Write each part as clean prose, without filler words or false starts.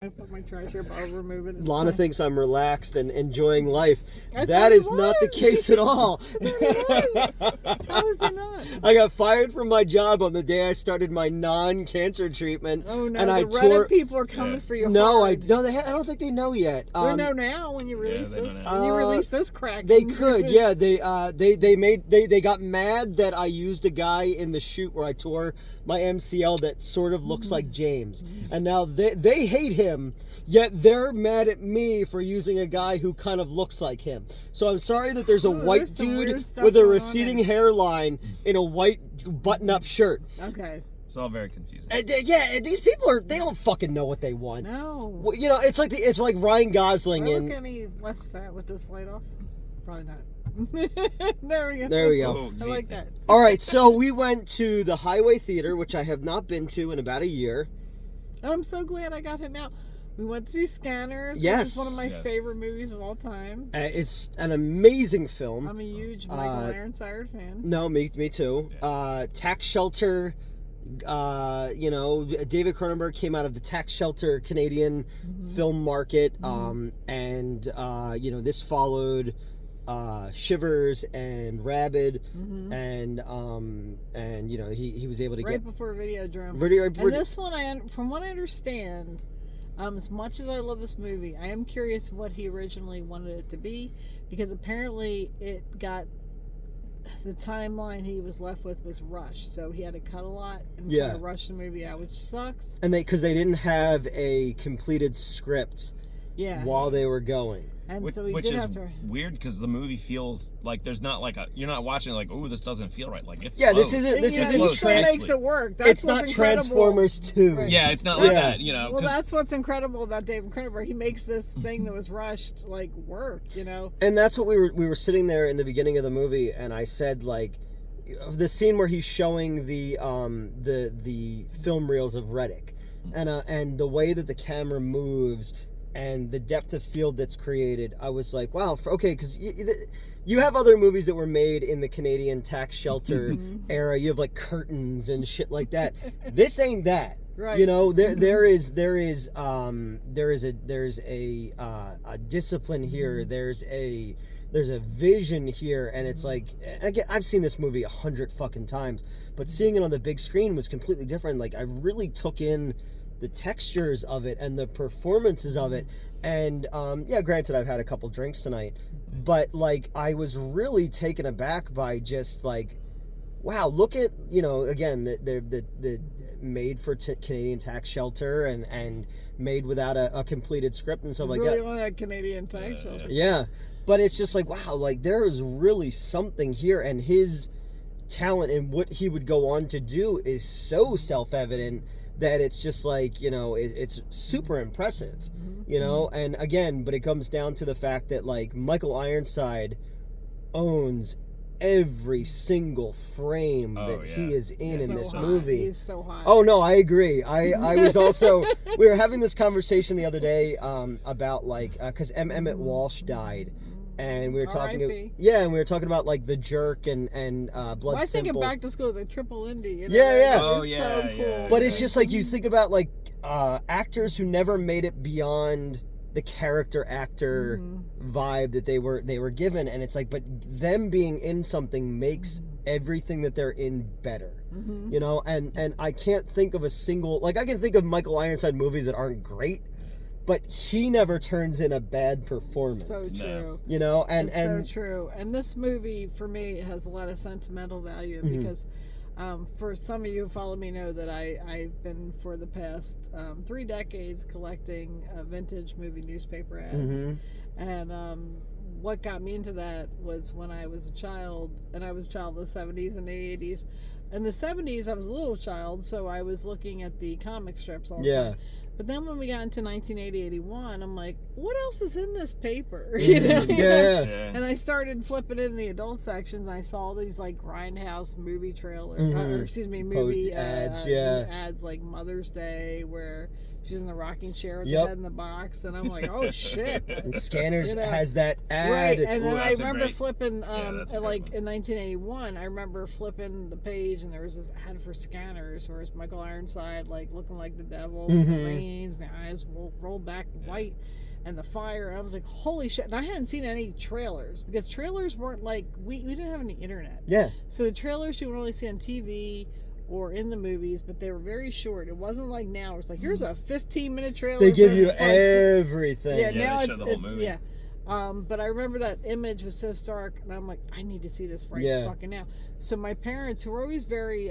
I put my treasure bar, remove it. Lana thinks I'm relaxed and enjoying life. I That is not the was. case at all. How is it not? I got fired from my job on the day I started my non-cancer treatment. Oh no, and the I Reddit people are coming for you. No, hard. I don't think they know yet. They know now when you release this. When you release this crack. They could, yeah. They got mad that I used a guy in the shoot where I tore my MCL that sort of looks like James, and now they hate him. Yet they're mad at me for using a guy who kind of looks like him. So I'm sorry that there's a white dude with a receding hairline in a white button-up shirt. Okay. It's all very confusing. These people they don't fucking know what they want. No. Well, you know, it's like Ryan Gosling Do I in. look any less fat with this light off? Probably not. There we go. There we go. Oh, I like that. All right, so we went to the Highway Theater, which I have not been to in about a year. And I'm so glad I got him out. We went to see Scanners, Yes. which is one of my favorite movies of all time. It's an amazing film. I'm a huge Michael Ironside fan. No, me too. Tax Shelter. David Cronenberg came out of the tax shelter Canadian film market, and this followed Shivers and Rabid, and he was able to right get before Videodrome. Videodrome. And this one, from what I understand, as much as I love this movie, I am curious what he originally wanted it to be, because apparently it got. The timeline he was left with was rushed, so he had to cut a lot and kind of rush the movie out, which sucks. And because they didn't have a completed script, while they were going, and so he which did is have to. Weird because the movie feels like there's not like you're not watching it like, oh, this doesn't feel right. Like this isn't still makes it work. That's it's not Transformers 2. Right. Yeah, it's not like that. Well, that's what's incredible about David Cronenberg. He makes this thing that was rushed work. And that's what we were sitting there in the beginning of the movie, and I said the scene where he's showing the film reels of Reddick, and the way that the camera moves. And the depth of field that's created, I was like, wow, because you have other movies that were made in the Canadian tax shelter era. You have curtains and shit like that. This ain't that. Right. There is a discipline here. There's a vision here, and it's again, I've seen this movie 100 fucking times, but seeing it on the big screen was completely different. I really took in the textures of it and the performances of it, and granted I've had a couple drinks tonight, but I was really taken aback by just wow, look at again the made for Canadian tax shelter and made without a completed script and stuff like really that. on that Canadian tax shelter. Yeah, but it's just wow, there is really something here, and his talent and what he would go on to do is so self-evident that it's just it's super impressive, and again, but it comes down to the fact that Michael Ironside owns every single frame that he is in this movie. He's so hot. Oh no, I agree. I was also, we were having this conversation the other day about because Emmett Walsh died. And we were talking, and we were talking about The Jerk and Blood I Simple. think of Back to School, the Triple Indy. Oh it's yeah, so cool. But it's just you think about actors who never made it beyond the character actor vibe that they were given, and it's but them being in something makes everything that they're in better. And I can't think of a single I can think of Michael Ironside movies that aren't great. But he never turns in a bad performance. So true. And so true. And this movie, for me, has a lot of sentimental value because for some of you who follow me know that I've been, for the past 3 decades, collecting vintage movie newspaper ads. And what got me into that was when I was a child, and I was a child in the 70s and the 80s. In the 70s, I was a little child, so I was looking at the comic strips all the time. But then when we got into 1980, 81, I'm like, what else is in this paper? And I started flipping in the adult sections, and I saw all these Grindhouse movie trailer, movie ads, ads like Mother's Day, where she's in the rocking chair with Yep. her head in the box, and I'm like, oh shit. And Scanners You know, has that ad. Right, and then Ooh, I that's a remember great- flipping, that's a great like one. in 1981, I remember flipping the page, and there was this ad for Scanners, where it's Michael Ironside, like looking like the devil, with the reins, the eyes rolled back white, and the fire. And I was like, holy shit! And I hadn't seen any trailers because trailers weren't like we didn't have any internet. Yeah. So the trailers you would only see on TV or in the movies, but they were very short. It wasn't like now. It's like here's a 15-minute trailer. They give for- you for- everything. Yeah, Yeah, now they show it's the whole movie. yeah. But I remember that image was so stark, and I'm like, I need to see this right Yeah. fucking now. So my parents, who were always very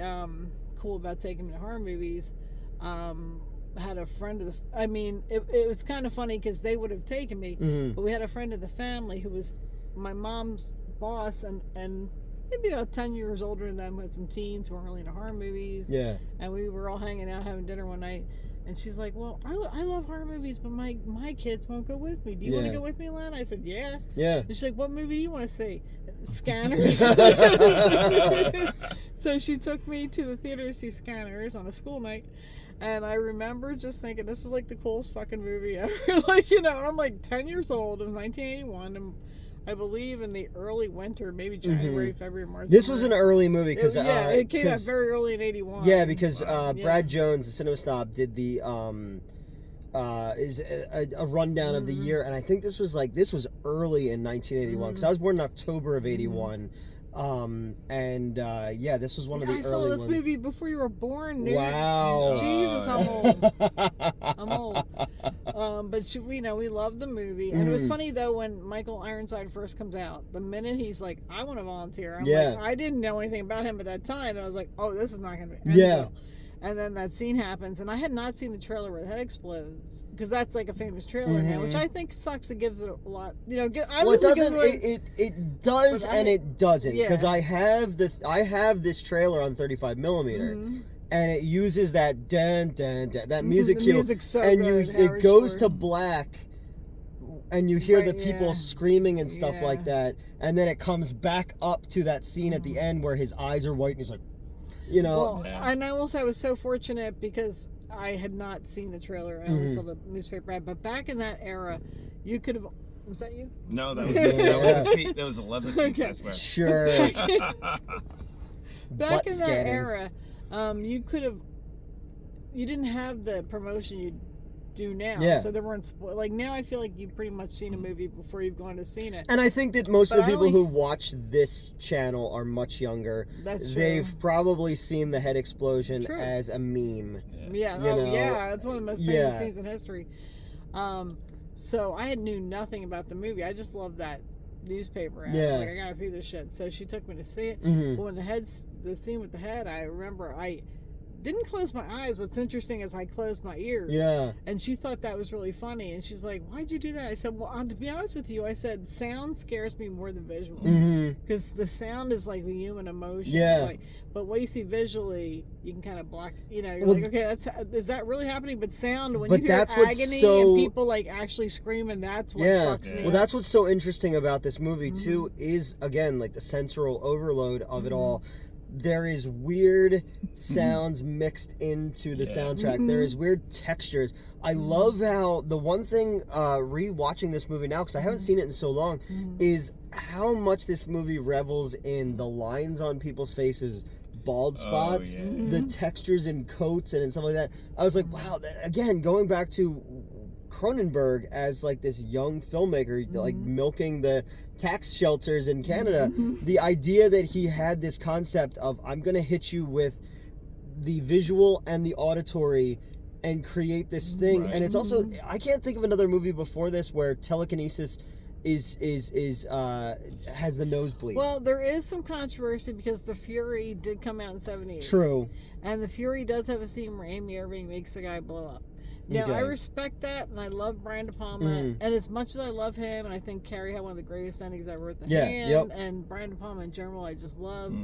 cool about taking me to horror movies, had a friend of the. I mean, it was kind of funny because they would have taken me, but we had a friend of the family who was my mom's boss, and maybe about 10 years older than them, had some teens who weren't really into horror movies. Yeah. And we were all hanging out having dinner one night. And she's like, well, I love horror movies, but my kids won't go with me. Do you want to Yeah. go with me, Len? I said, yeah. Yeah. And she's like, what movie do you want to see? Scanners. So she took me to the theater to see Scanners on a school night. And I remember just thinking, this is like the coolest fucking movie ever. Like, you know, I'm like 10 years old. It was 1981. And I believe in the early winter, maybe January, February, March. This was an early movie because it came out very early in 81. Yeah, because Yeah. Brad Jones, the Cinema Snob, did the is a rundown of the year, and I think this was early in 1981 because I was born in October of '81. Yeah, this was one of the I early saw this ones. movie before you were born, dude. Wow. Jesus, I'm old. I'm old. But we love the movie. And it was funny, though, when Michael Ironside first comes out, the minute he's like, I want to volunteer. I'm Yeah. like, I didn't know anything about him at that time. And I was like, oh, this is not going to be. Yeah. And then that scene happens, and I had not seen the trailer where the head explodes, because that's like a famous trailer now, which I think sucks. It gives it a lot, Well, it doesn't. It does But and it doesn't because Yeah. I have this trailer on 35 millimeter, and it uses that dun dun dun that music The cue, music's so and good, it Howard goes Shore. to black, and you hear the Right, people yeah. screaming and stuff Yeah. like that, and then it comes back up to that scene at the end where his eyes are white and he's like, you know. Well, and I will say I was so fortunate because I had not seen the trailer. I only saw the newspaper ad. But back in that era, you could have. Was that you? No, that was a seat. That was a leather seat. I swear. Sure. Back Butt in that scanning. era, you could have. You didn't have the promotion you do now. Yeah. So there weren't like now. I feel like you've pretty much seen a movie before you've gone to seen it. And I think that most of But the I people only- who watch this channel are much younger. That's true. They've probably seen the head explosion True. as a meme. Yeah. You know, Yeah. It's one of the most famous yeah. scenes in history. So I knew nothing about the movie. I just loved that newspaper ad. Yeah. Like, I gotta see this shit. So she took me to see it. Mhm. But when the scene with the head, I remember I didn't close my eyes. What's interesting is I closed my ears. Yeah. And she thought that was really funny. And she's like, why'd you do that? I said, well, to be honest with you, I said, sound scares me more than visual. Because the sound is like the human emotion. Yeah. Like, but what you see visually, you can kind of block, you're Well, like, okay, is that really happening? But sound, when But you hear that's what's agony so- and people like actually screaming, that's what Yeah. fucks me Well, up. that's what's so interesting about this movie too is again like the sensory overload of it all. There is weird sounds mixed into the soundtrack. There is weird textures. I love how the one thing re-watching this movie now because I haven't seen it in so long is how much this movie revels in the lines on people's faces, bald spots, the textures in coats and stuff like that. I was like, wow. Again, going back to Cronenberg as like this young filmmaker, like milking the tax shelters in Canada, the idea that he had this concept of I'm gonna hit you with the visual and the auditory and create this thing, and it's also I can't think of another movie before this where telekinesis is has the nosebleed. Well, there is some controversy because The Fury did come out in 78. True. And The Fury does have a scene where Amy Irving makes a guy blow up. Now, Okay. I respect that, and I love Brian De Palma. And as much as I love him, and I think Carrie had one of the greatest endings ever with The Hand, and Brian De Palma in general, I just love.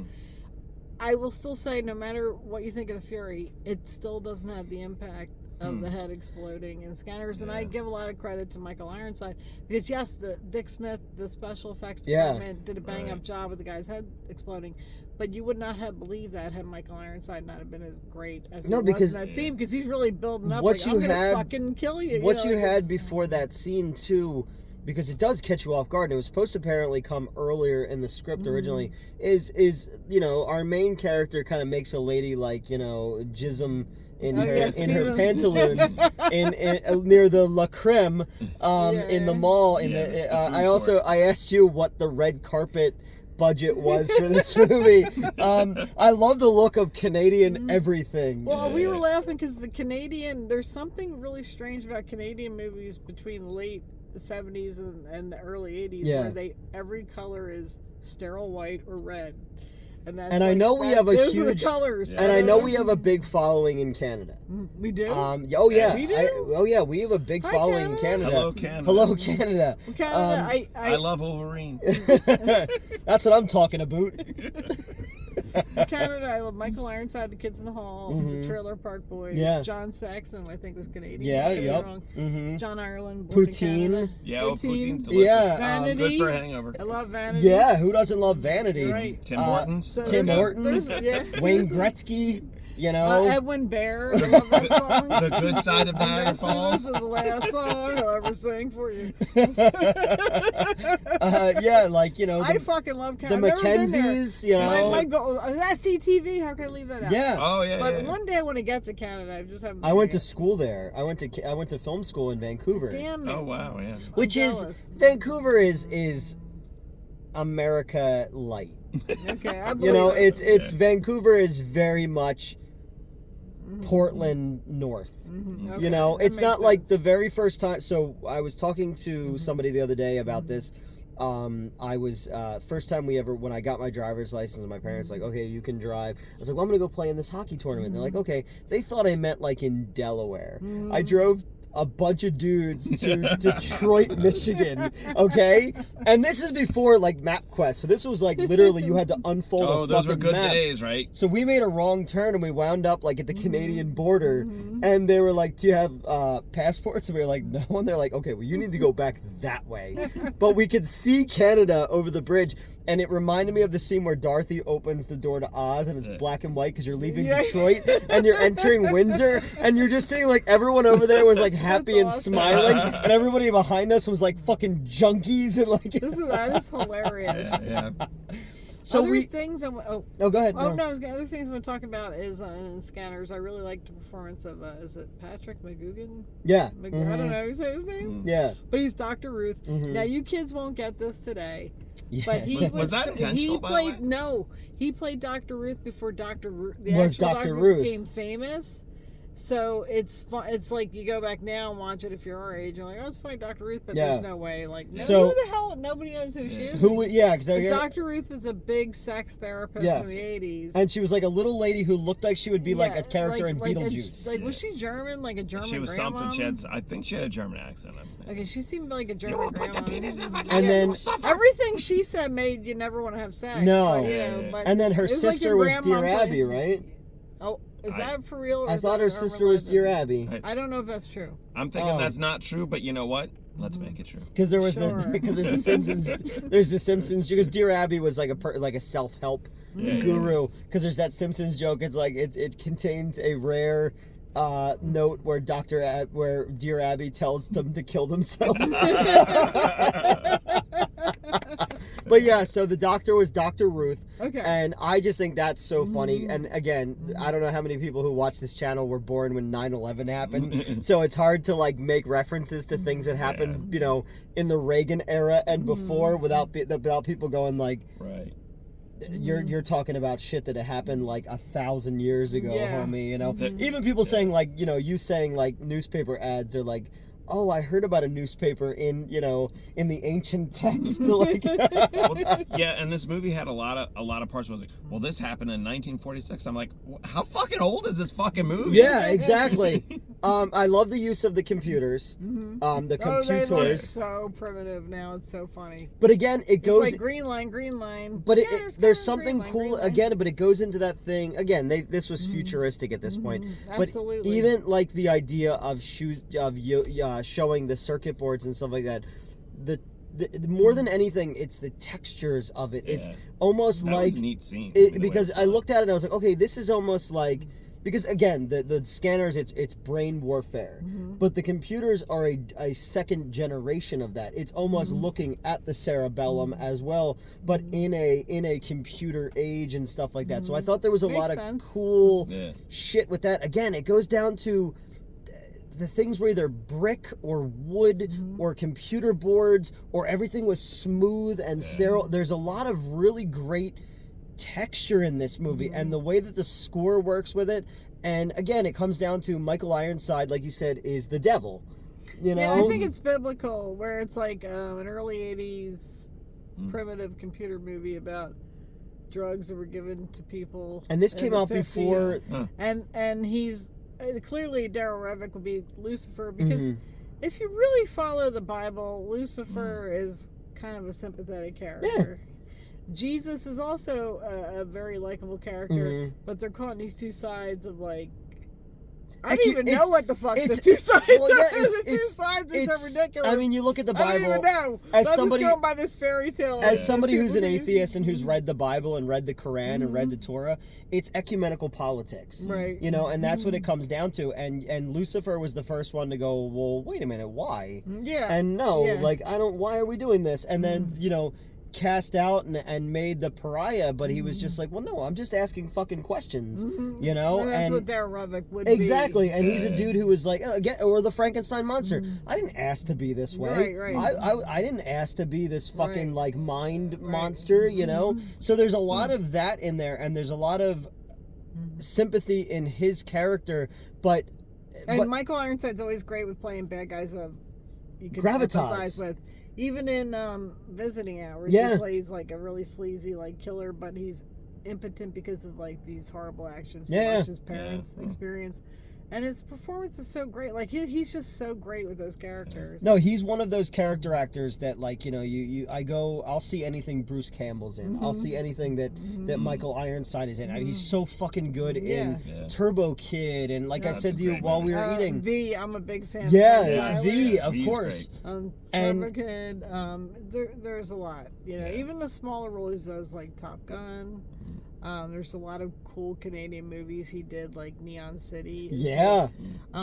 I will still say, no matter what you think of The Fury, it still doesn't have the impact of the head exploding in Scanners, and I give a lot of credit to Michael Ironside because yes, the Dick Smith, the special effects department, did a bang up job with the guy's head exploding, but you would not have believed that had Michael Ironside not have been as great as he was in that scene, because he's really building up. What like, you I'm gonna had, fucking kill you. What you like, had before that scene too, because it does catch you off guard, and it was supposed to apparently come earlier in the script originally, is you know, our main character kind of makes a lady like, you know, jism in her pantaloons in near the La Creme in the mall I asked you what the red carpet budget was for this movie. I love the look of Canadian everything. Well, we were laughing because there's something really strange about Canadian movies between the late 70s and the early 80s where every color is sterile white or red. And I know we have a huge colors. And I know we have a big following in Canada. We do. Oh yeah. We do? We have a big following in Canada. Hello, Canada. Hello, Canada. I love Wolverine. That's what I'm talking about. Canada, I love Michael Ironside, The Kids in the Hall, The Trailer Park Boys. John Saxon, I think was Canadian. John Ireland. Poutine. Poutine's delicious. Yeah. Vanity. Good for hangover. I love Vanity. Yeah, who doesn't love Vanity? Right. Tim Hortons. Tim Hortons. Wayne Gretzky. You know, Edwin Bear. I love that song. The Good Side of Niagara Falls. This is the last song I'll ever sing for you. Yeah, like, you know, I fucking love Canada. The Mackenzies, you know. My goal, SCTV. How can I leave that out? Yeah. Oh yeah. But one day when it gets to Canada, I just haven't. I went to school there. I went to film school in Vancouver. Damn it. Oh wow, yeah. Which is Vancouver is America light. Okay, I believe You know, it. it's Vancouver is very much Portland North. Okay, You know, that it's makes not sense. like the very first time. So I was talking to somebody the other day about this. I was first time when I got my driver's license, and my parents like, okay, you can drive. I was like, well, I'm gonna go play in this hockey tournament. And they're like, okay. They thought I meant like in Delaware. I drove a bunch of dudes to Detroit, Michigan, okay? And this is before like MapQuest, so this was like literally you had to unfold a fucking those were good map. days, right? So we made a wrong turn and we wound up like at the Canadian border, and they were like, do you have passports? And we were like, no. And they're like, okay, well, you need to go back that way. But we could see Canada over the bridge, and it reminded me of the scene where Dorothy opens the door to Oz, and it's black and white because you're leaving Detroit and you're entering Windsor, and you're just seeing like everyone over there was like happy and smiling, and everybody behind us was like fucking junkies and like. That is hilarious. Yeah. So other things go ahead. Other things I'm going to talk about is in Scanners. I really liked the performance of is it Patrick McGugan? Yeah. I don't know how you say his name. Yeah. But he's Dr. Ruth. Now you kids won't get this today. Yeah. But he was that intentional? He played Dr. Ruth before Dr. Ruth Dr. Ruth became famous. So it's fun. It's like you go back now and watch it if you're our age. You're like, oh, it's funny, Dr. Ruth, but there's no way. Like, who the hell? Nobody knows who she is. Because Dr. Ruth was a big sex therapist in the 80s, and she was like a little lady who looked like she would be like a character in Beetlejuice. Was she German? Like a German? She was grandma? something. I think she had a German accent. Okay, she seemed like a German. You won't put the penis in my and then everything she said made you never want to have sex. No, but, and then her sister was Dear Abby, right? Oh, is that for real? Or I thought her sister was Dear Abby. I don't know if that's true. I'm thinking that's not true, but you know what? Let's make it true. Because there was because there's the Simpsons. There's the Simpsons because Dear Abby was like a self-help guru. Because there's that Simpsons joke. It's like it contains a rare note where where Dear Abby tells them to kill themselves. But yeah, so the doctor was Dr. Ruth. Okay. And I just think that's so funny. And again, I don't know how many people who watch this channel were born when 9/11 happened. So it's hard to like make references to things that happened, you know, in the Reagan era and before without people going like, right. You're talking about shit that happened like 1,000 years ago, homie. You know, even people saying like, you know, you saying like newspaper ads. They're like, oh, I heard about a newspaper in the ancient text. Like, Well, yeah, and this movie had a lot of parts where I was like, well, this happened in 1946. I'm like, how fucking old is this fucking movie? yeah, exactly. I love the use of the computers. The Oh, they look computers. so primitive now. It's so funny. But again, it It's goes. like green line. But Yeah, there's kind something of green cool line. again. But it goes into that thing again. This was futuristic at this point. But Absolutely. even like the idea of showing the circuit boards and stuff like that. The more than anything, it's the textures of it. Yeah. It's almost That like was a neat scene. because I looked at it and I was like, okay, this is almost like. Because again, the scanners, it's brain warfare, but the computers are a second generation of that. It's almost looking at the cerebellum as well, but in a computer age and stuff like that. So I thought there was a Makes lot sense. of cool shit with that. Again, it goes down to the things were either brick or wood or computer boards, or everything was smooth and sterile. There's a lot of really great texture in this movie, and the way that the score works with it. And again, it comes down to Michael Ironside, like you said, is the devil. Yeah, I think it's biblical, where it's like an early 80s primitive computer movie about drugs that were given to people. And this in came the out 50s. before. And he's clearly Daryl Revick would be Lucifer, because if you really follow the Bible, Lucifer is kind of a sympathetic character. Jesus is also a very likable character, but they're caught in these two sides of like, I don't even know what the fuck the two sides are. The two sides are so ridiculous. I mean, you look at the Bible. I don't even know. As I'm somebody, just going by this fairy tale. As somebody who's an atheist and who's read the Bible and read the Quran and read the Torah, it's ecumenical politics, right? And that's what it comes down to. And Lucifer was the first one to go, well, wait a minute, why? Yeah. And no, like why are we doing this? And then cast out and made the pariah, but he was just like, well, no, I'm just asking fucking questions, And that's what Daryl Revick would exactly. be. And he's a dude who was like, again, or the Frankenstein monster. I didn't ask to be this way. Right. I didn't ask to be this fucking like mind monster, So there's a lot of that in there, and there's a lot of sympathy in his character, but Michael Ironside's always great with playing bad guys who have you can gravitas empathize with. Even in Visiting Hours, Yeah. he plays like a really sleazy like killer, but he's impotent because of like these horrible actions he watched his parents experience. And his performance is so great. Like he's just so great with those characters. No, he's one of those character actors that like, I'll see anything Bruce Campbell's in. I'll see anything that Michael Ironside is in. I mean, he's so fucking good in Turbo Kid, and like I said to you while we were eating. V, I'm a big fan. Yeah, of V, of V's course. Turbo Kid, there's a lot. Even the smaller roles, those like Top Gun. There's a lot of cool Canadian movies he did, like Neon City. Yeah.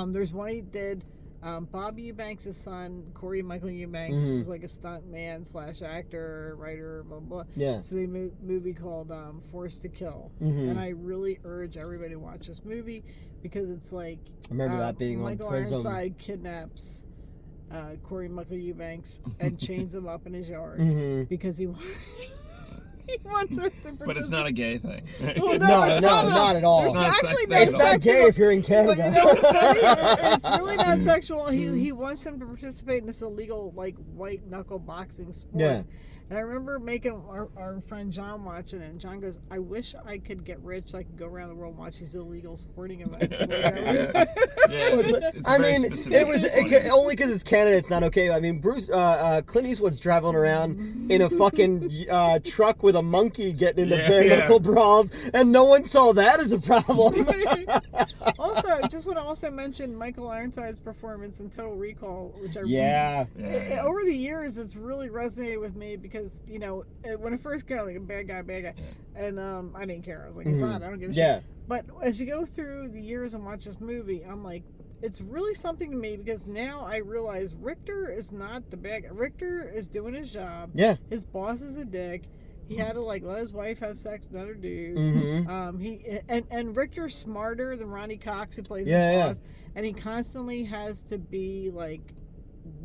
There's one he did. Bob Eubanks' son, Corey Michael Eubanks, was like a stunt man / actor, writer, blah, blah. Yeah. So they made a movie called Forced to Kill. And I really urge everybody to watch this movie because it's like... I remember that being Michael on Prism. Ironside kidnaps Corey Michael Eubanks and chains him up in his yard because he wants... He wants him to participate. But it's not a gay thing. Well, no, not at all. There's not Actually, sex It's not gay if you're in Canada. But you know what's funny? It's really not sexual. He wants him to participate in this illegal, like, white knuckle boxing sport. Yeah. And I remember making our friend John watching it, and John goes, I wish I could get rich so I could go around the world and watch these illegal sporting events. I mean, it was only because it's Canada, it's not okay. I mean, Clint Eastwood's traveling around in a fucking truck with a monkey getting into bare knuckle brawls, and no one saw that as a problem. Also, just want to also mention Michael Ironside's performance in Total Recall, which I over the years it's really resonated with me because when I first got like a bad guy, and I didn't care. I was like, it's not. I don't give a shit. But as you go through the years and watch this movie, I'm like, it's really something to me because now I realize Richter is not the bad guy. Richter is doing his job. Yeah. His boss is a dick. He had to like let his wife have sex with another dude. And Richter's smarter than Ronnie Cox, who plays his boss, and he constantly has to be like,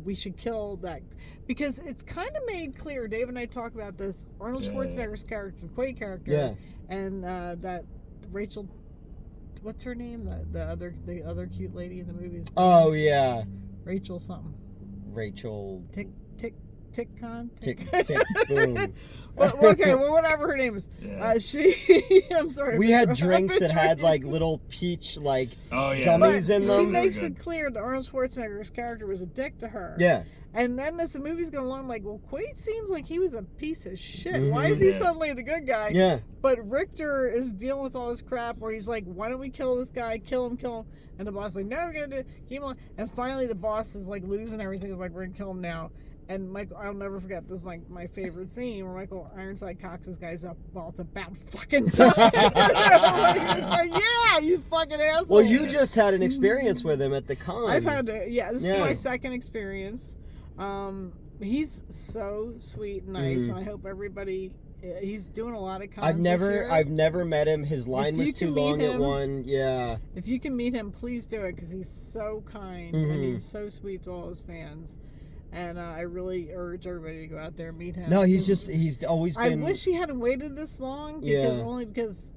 we should kill that, because it's kind of made clear. Dave and I talk about this. Arnold Schwarzenegger's character, the Quaid character, and that Rachel, what's her name? The other cute lady in the movies. Oh yeah. Rachel something. Rachel. Tick con. Tick boom. Well, okay, well, whatever her name is. Yeah. She. I'm sorry. We had drinks that had like little peach like gummies in She them. makes it clear that Arnold Schwarzenegger's character was a dick to her. Yeah. And then as the movie's going along, I'm like, well, Quaid seems like he was a piece of shit. Why is he suddenly the good guy? Yeah. But Richter is dealing with all this crap where he's like, why don't we kill this guy? Kill him. And the boss is like, no, we're going to keep him on. And finally the boss is like losing everything. He's like, we're going to kill him now. And Michael, I'll never forget, this is my favorite scene where Michael Ironside cocks this guy's up. Well, it's about fucking time. It's like, yeah, you fucking asshole. Well, you just had an experience with him at the con. I've had this is my second experience. He's so sweet and nice, and I hope everybody. He's doing a lot of cons. I've never met him. His line was too long at one. Yeah. If you can meet him, please do it because he's so kind and he's so sweet to all his fans. And I really urge everybody to go out there and meet him. No, he's always been. I wish he hadn't waited this long because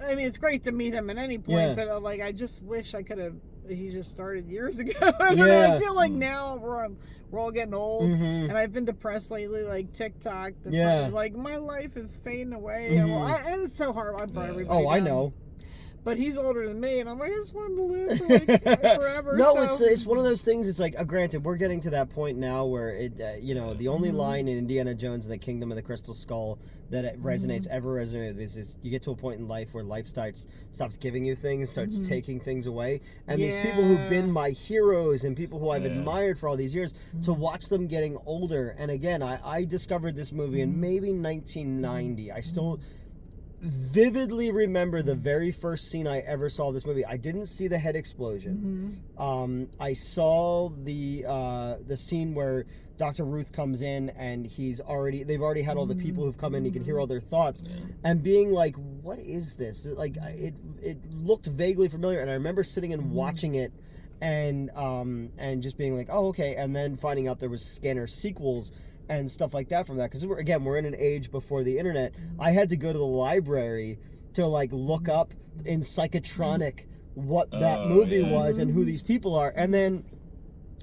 it's great to meet him at any point, but I just wish I could have. He just started years ago. I don't know. I feel like now we're all getting old, and I've been depressed lately. Like TikTok, like my life is fading away, and it's so hard. I brought everybody. Oh, I know. But he's older than me, and I'm like, I just want him to live for forever. No, it's one of those things. It's like, granted, we're getting to that point now where the only line in Indiana Jones and the Kingdom of the Crystal Skull that it resonates with is you get to a point in life where life stops giving you things, starts taking things away, and these people who've been my heroes and people who I've admired for all these years, to watch them getting older. And again, I discovered this movie in maybe 1990. I still vividly remember the very first scene I ever saw of this movie. I didn't see the head explosion. I saw the scene where Dr. Ruth comes in and they've already had all the people who've come in. You can hear all their thoughts and being like, what is this? It looked vaguely familiar, and I remember sitting and watching it and just being like, oh, okay, and then finding out there was Scanner sequels and stuff like that from that, because we're in an age before the internet. I had to go to the library to look up in Psychotronic what that movie was and who these people are. And then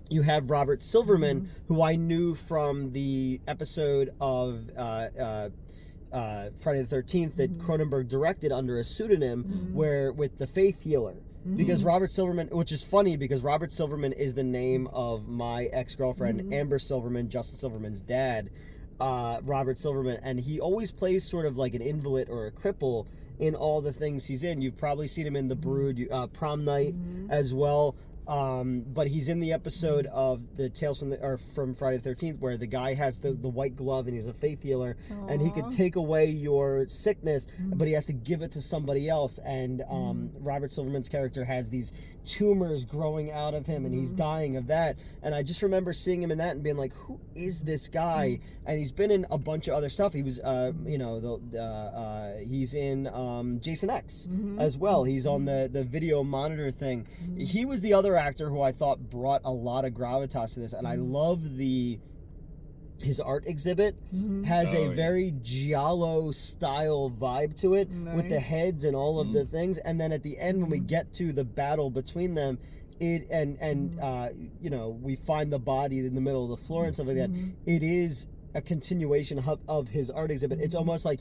you have Robert Silverman, who I knew from the episode of Friday the 13th that Cronenberg directed under a pseudonym, where with the Faith Healer. Because Robert Silverman, which is funny because Robert Silverman is the name of my ex-girlfriend, Amber Silverman, Justin Silverman's dad, Robert Silverman, and he always plays sort of like an invalid or a cripple in all the things he's in. You've probably seen him in The Brood, Prom Night as well. But he's in the episode of the Tales from Friday the 13th where the guy has the white glove and he's a faith healer. Aww. And he could take away your sickness, but he has to give it to somebody else. And Robert Silverman's character has these tumors growing out of him and he's dying of that. And I just remember seeing him in that and being like, who is this guy? And he's been in a bunch of other stuff. He was, he's in Jason X as well. He's on the video monitor thing. He was the other actor who I thought brought a lot of gravitas to this, and I love his art exhibit has a very giallo style vibe to it, with the heads and all of the things. And then at the end, when we get to the battle between them, we find the body in the middle of the floor and stuff like that. It is a continuation of his art exhibit. It's almost like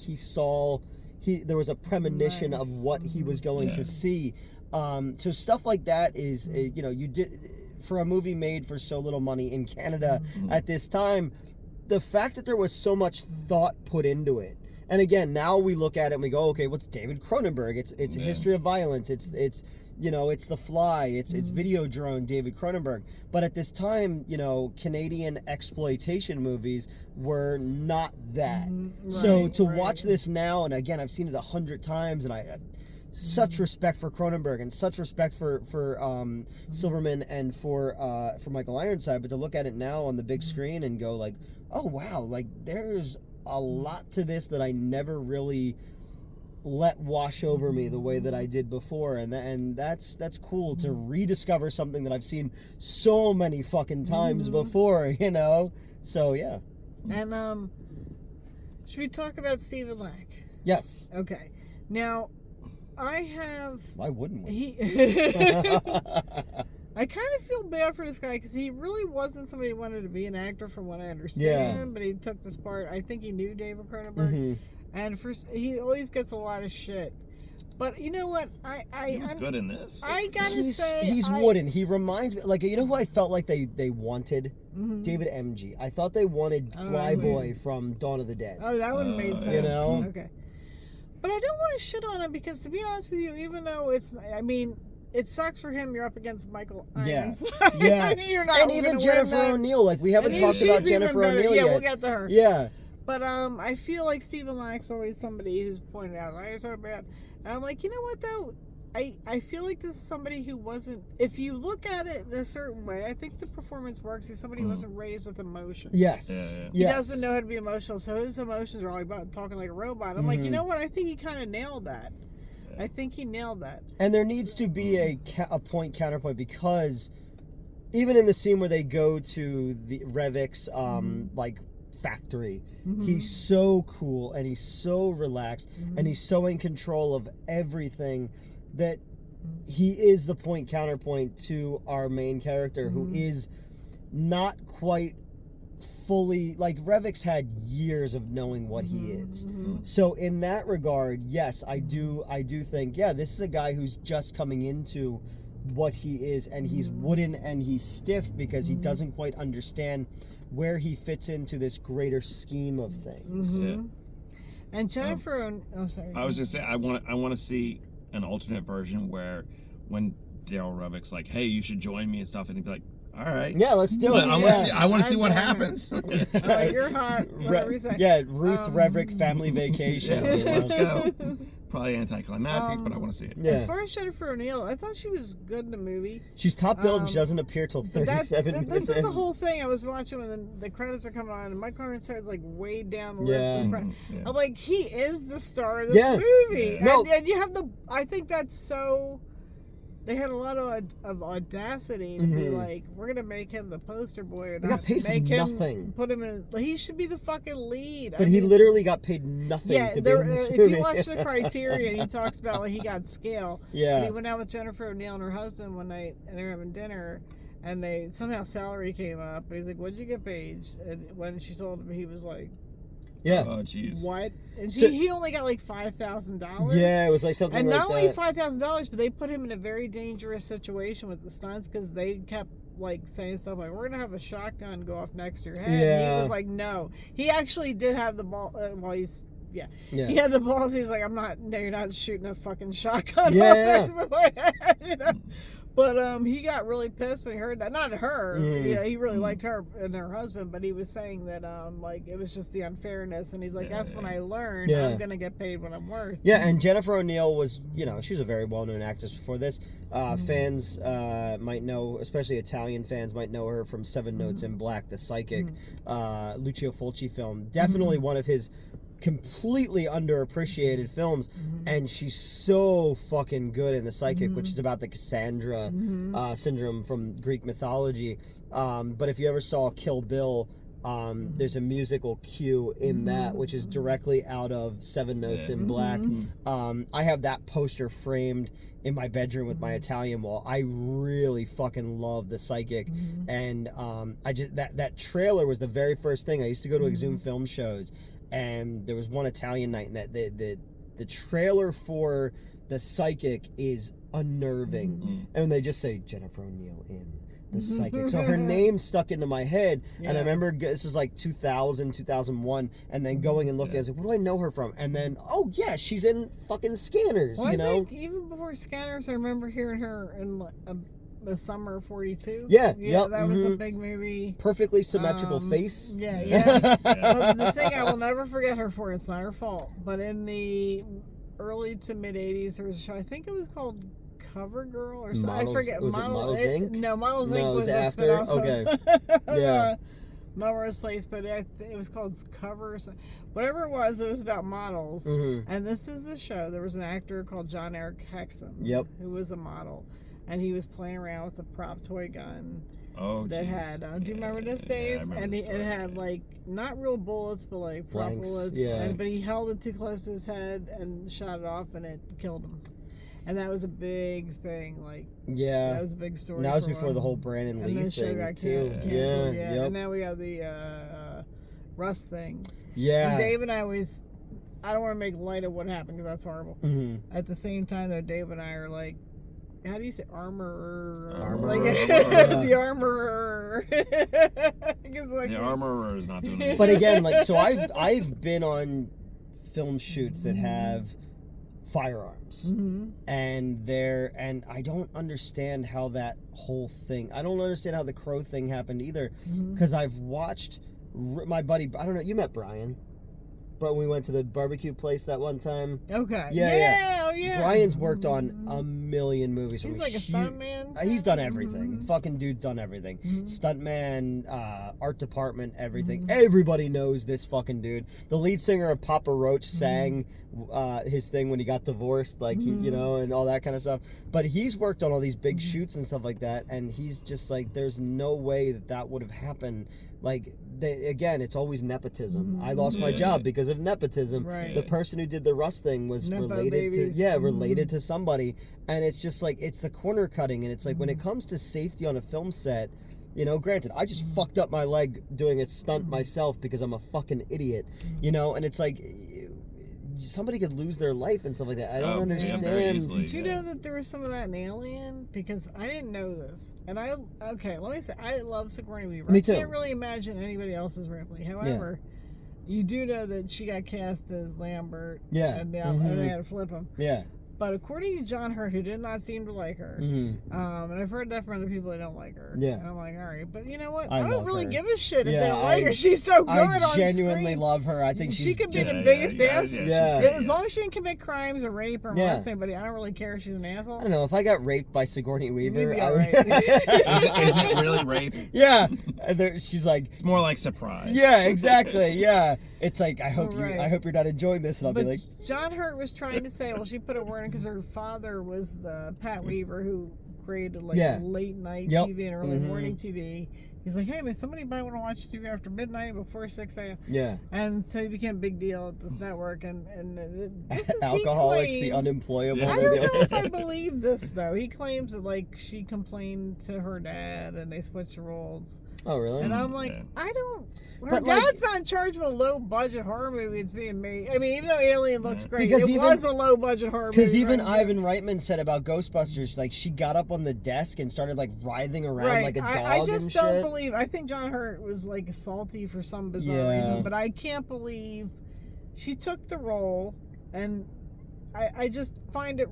there was a premonition of what he was going to see. So stuff like that is, you did, for a movie made for so little money in Canada at this time, the fact that there was so much thought put into it. And again, now we look at it and we go, okay, what's David Cronenberg? It's a history of violence. It's The Fly. It's Videodrome, David Cronenberg. But at this time, Canadian exploitation movies were not that. So to watch this now, and again, I've seen it 100 times, and such respect for Cronenberg and such respect for Silverman and for Michael Ironside, but to look at it now on the big screen and go like, oh wow, like there's a lot to this that I never really let wash over me the way that I did before, and that's cool to rediscover something that I've seen so many fucking times before, So yeah. And should we talk about Stephen Lack? Yes. Okay. Now, I have. Why wouldn't we? I kind of feel bad for this guy because he really wasn't somebody who wanted to be an actor, from what I understand. Yeah. But he took this part. I think he knew David Cronenberg, and he always gets a lot of shit. But you know what? He was good in this. I gotta say, he's wooden. He reminds me, like, you know who I felt like they wanted? David M.G. I thought they wanted Flyboy from Dawn of the Dead. Oh, that would have made sense. You know? Okay. But I don't want to shit on him because, to be honest with you, even though it sucks for him. You're up against Michael Ironside. Yeah. I mean, you're not and even Jennifer O'Neill. Like, we haven't talked about Jennifer O'Neill yet. Yeah, we'll get to her. Yeah. But I feel like Stephen Lack's always somebody who's pointed out, "Oh, you're so bad." And I'm like, you know what though? I feel like this is somebody who wasn't. If you look at it in a certain way, I think the performance works. He's somebody who wasn't raised with emotion. Yes. He doesn't know how to be emotional, so his emotions are all about talking like a robot. I'm like, you know what? I think he kind of nailed that. I think he nailed that. And there needs to be a point counterpoint, because even in the scene where they go to the Revik's like factory, he's so cool and he's so relaxed and he's so in control of everything that he is the point counterpoint to our main character, who is not quite fully, like, Revik's had years of knowing what he is. So in that regard, yes, I do think, yeah, this is a guy who's just coming into what he is, and he's wooden and he's stiff because he doesn't quite understand where he fits into this greater scheme of things. And Jennifer, sorry. I was just saying, I want to see an alternate version where when Daryl Revik's like, "Hey, you should join me" and stuff, and he'd be like, "All right, yeah, let's do it." I want to see what happens. You're hot. Whatever you say. Yeah, Ruth Revik family vacation. Let's go. Probably anticlimactic, but I want to see it. Yeah. As far as Jennifer O'Neill, I thought she was good in the movie. She's top billed and she doesn't appear till 37 minutes This is the whole thing. I was watching when the credits are coming on, and Michael Ironside's like way down the list of credits. I'm like, he is the star of this movie. And you have I think that's so. They had a lot of audacity to be like, we're gonna make him the poster boy, and he got paid for nothing. Put him in. He should be the fucking lead. But he literally got paid nothing to be in this movie. If you watch the Criterion, he talks about like he got scale. Yeah. And he went out with Jennifer O'Neill and her husband one night, and they were having dinner, and they somehow salary came up, and he's like, "What'd you get paid?" And when she told him, he was like, "Yeah." Oh, jeez. What? And he only got like $5,000. Yeah, it was like something and like not that. only $5,000, but they put him in a very dangerous situation with the stunts because they kept like saying stuff like, "We're gonna have a shotgun go off next to your head." Yeah. And he was like, "No." He actually did have the ball. He had the balls. He's like, "I'm not. No, you're not shooting a fucking shotgun." Yeah. Off my head, you know? But he got really pissed when he heard that. Not at her. You know, he really liked her and her husband, but he was saying that like it was just the unfairness, and he's like, "That's when I learned I'm gonna get paid what I'm worth." Yeah, and Jennifer O'Neill was, you know, she was a very well-known actress before this. Fans might know, especially Italian fans might know her from Seven Notes in Black, the psychic, Lucio Fulci film. Definitely one of his completely underappreciated films, and she's so fucking good in The Psychic, which is about the Cassandra syndrome from Greek mythology. But if you ever saw Kill Bill, there's a musical cue in that, which is directly out of Seven Notes in Black. I have that poster framed in my bedroom with my Italian wall. I really fucking love The Psychic, and I just that trailer was the very first thing. I used to go to Exhumed film shows, and there was one Italian night, and that the trailer for The Psychic is unnerving, and they just say Jennifer O'Neill in The Psychic. So her name stuck into my head, and I remember this was like 2000, 2001, and then going and looking, I was like, what do I know her from? And then, oh yeah, she's in fucking Scanners, well, you know? I think even before Scanners, I remember hearing her in the summer of 42. Yeah, that was a big movie. Perfectly symmetrical face. Well, the thing I will never forget her for, it's not her fault, but in the early to mid 80s, there was a show, I think it was called Cover Girl or something. I forget. Was it Models Inc.? No, Models Inc. was after. Okay. Yeah. Melrose Place, but it was called Cover. Whatever it was about models. And this is the show. There was an actor called John Eric Hexum. Yep. Who was a model, and he was playing around with a prop toy gun. Oh, that had. Do you remember this, Dave? Yeah, and it had like not real bullets, but like prop blanks. bullets. Yeah. But he held it too close to his head and shot it off, and it killed him. And that was a big thing. Like, Yeah. that was a big story. And that was for a before while. the whole Brandon And Lee then the show thing got too. canceled. Yeah. Yeah. Yep. And now we have the Russ thing. Yeah. And Dave and I always, I don't want to make light of what happened because that's horrible. Mm-hmm. At the same time, though, Dave and I are like, how do you say armorer? Armorer. Like, Yeah. the armorer. Like, The armorer is not doing it. But again, like, so I've been on film shoots that have firearms, and I don't understand how that whole thing. I don't understand how the crow thing happened either, because I've watched my buddy. I don't know. You met Brian, but we went to the barbecue place that one time. Okay. Yeah. Oh, yeah. Brian's worked on a million movies. He's from like a stuntman. He's done everything. Fucking dude's done everything. Stuntman, art department, everything. Everybody knows this fucking dude. The lead singer of Papa Roach sang his thing when he got divorced, like he, you know, and all that kind of stuff. But he's worked on all these big shoots and stuff like that, and he's just like, there's no way that would have happened. Like, again, it's always nepotism. I lost my job because of nepotism. Right. The person who did the Rust thing was Nepo related babies. to, related to somebody. And it's just like, it's the corner cutting. And it's like, when it comes to safety on a film set, you know, granted, I just fucked up my leg doing a stunt myself because I'm a fucking idiot, you know, and it's like, somebody could lose their life and stuff like that. I don't Yeah, very understand. easily, Did you know that there was some of that in Alien? Because I didn't know this. And let me say, I love Sigourney Weaver. Me I too. can't really imagine anybody else's Ripley. However, you do know that she got cast as Lambert. Yeah. And they had to flip him. Yeah. But according to John Hurt, who did not seem to like her, and I've heard that from other people that don't like her. Yeah. And I'm like, all right, but you know what? I I don't love really her. give a shit if Yeah, they don't like I- her. She's so good I on genuinely screen. love her. I think She she's could be just, the biggest ass. Yeah. As long as she didn't commit crimes or rape or Yeah. molest anybody, I don't really care if she's an asshole. I don't know, if I got raped by Sigourney You'd Weaver, be I all would- right. Is it really rape? Yeah. She's like, It's more like surprise. yeah, exactly. Yeah. It's like, I hope Right. you're not enjoying this, and I'll But be like, John Hurt was trying to say, well, she put a word in because her father was the Pat Weaver who created like late night Yep. TV and early morning TV. He's like, hey man, somebody might want to watch TV after midnight before 6 a.m. yeah. And so he became a big deal at this network. And this is, Alcoholics, he the claims, unemployable. Yeah. I don't know if I believe this though. He claims that like she complained to her dad and they switched roles. Oh, really? And I'm like, Yeah. I don't. Her But, like- dad's not in charge of a low budget horror movie. It's being made. I mean, even though Alien looks great, Because it even- was a low budget horror movie. Because even right? Ivan Reitman said about Ghostbusters, like, she got up on the desk and started, like, writhing around like a dog I just and don't shit. believe. I think John Hurt was like salty for some bizarre Yeah. reason, but I can't believe she took the role, and I just find it.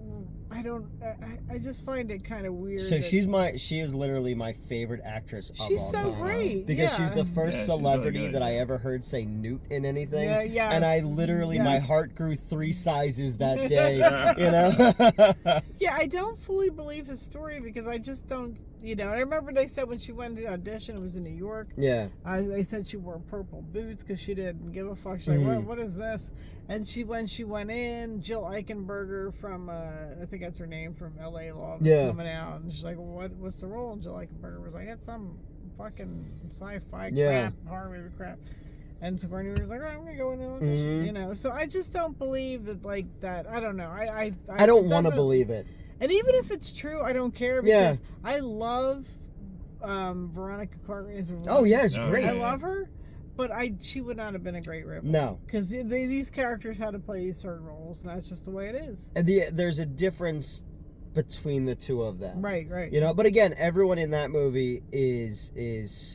I just find it kind of weird. So that she is literally my favorite actress of she's all so time. great Because yeah. she's the Yeah, first she's really celebrity good, that I yeah. ever heard say newt in anything. Yeah. And I literally, my Yes. heart grew 3 sizes that day, you know? Yeah, I don't fully believe his story because I just don't. You know, I remember they said when she went to the audition, it was in New York. Yeah. They said she wore purple boots because she didn't give a fuck. She's like, what is this? And when she went in, Jill Eichenberger from, I think that's her name, from L.A. Law was coming out. And she's like, what's the role? And Jill Eichenberger was like, it's some fucking sci-fi crap, horror movie crap. And Sigourney was like, oh, I'm going to go in there. You know, so I just don't believe that, like, that. I don't know. I don't want to believe it. And even if it's true, I don't care because I love Veronica Cartwright. Oh, yeah, it's Oh, great. I love her, but she would not have been a great Ripley. No. Because these characters had to play certain roles, and that's just the way it is. And there's a difference between the two of them. Right. You know, but again, everyone in that movie is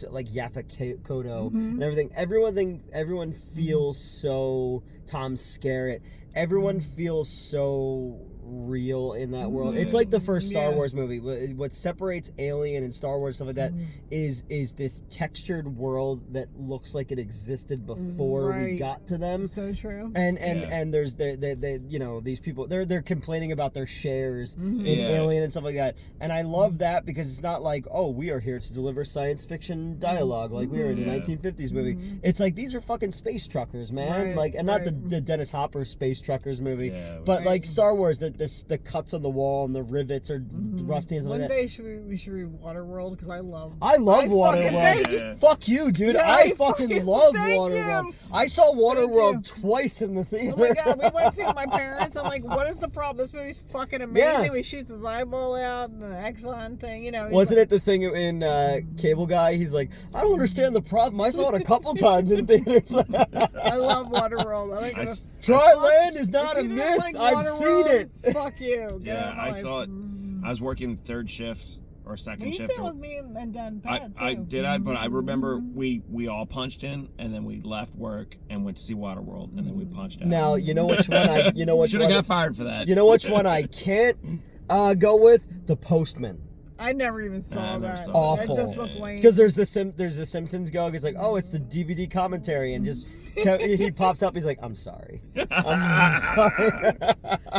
like Yaphet Kotto and everything. Everyone feels so Tom Skerritt. Everyone feels so real in that world. It's like the first Star Wars movie. What separates Alien and Star Wars stuff like that is this textured world that looks like it existed before we got to them. So true. And there's the you know, these people they're complaining about their shares in Yeah. Alien and stuff like that. And I love that because it's not like, oh, we are here to deliver science fiction dialogue like we were in a 1950s movie. It's like these are fucking space truckers, man. Right, Like, and not right. the Dennis Hopper space truckers movie, Yeah, but like Star Wars, the the cuts on the wall and the rivets are rusty and stuff One like that. day we should read Waterworld because I love Waterworld. Yeah. Fuck you, dude. Yeah, I fucking love thank Waterworld. you. I saw Waterworld you. twice in the theater. Oh my god, we went to see it with my parents. I'm like, what is the problem? This movie's fucking amazing. Yeah. He shoots his eyeball out and the Exxon thing, you know. Wasn't it the thing in Cable Guy? He's like, I don't understand the problem. I saw it a couple times in theaters. I love Waterworld. I think it's Dry land is not if a you myth. don't like I've seen Waterworld, it. Fuck you. Get Yeah, out of my I life. saw it. I was working third shift or second You shift. sat with me and Dan Pat, I too. did, but I remember we all punched in and then we left work and went to see Waterworld and then we punched out. Now you know which one I. You know which Should have one. got fired for that. You know which one I can't go with? The Postman. I never even saw I never that. saw Awful. That just looked lame. Because there's the Simpsons joke. It's like, oh, it's the DVD commentary, and just he pops up. He's like, I'm sorry. I'm sorry.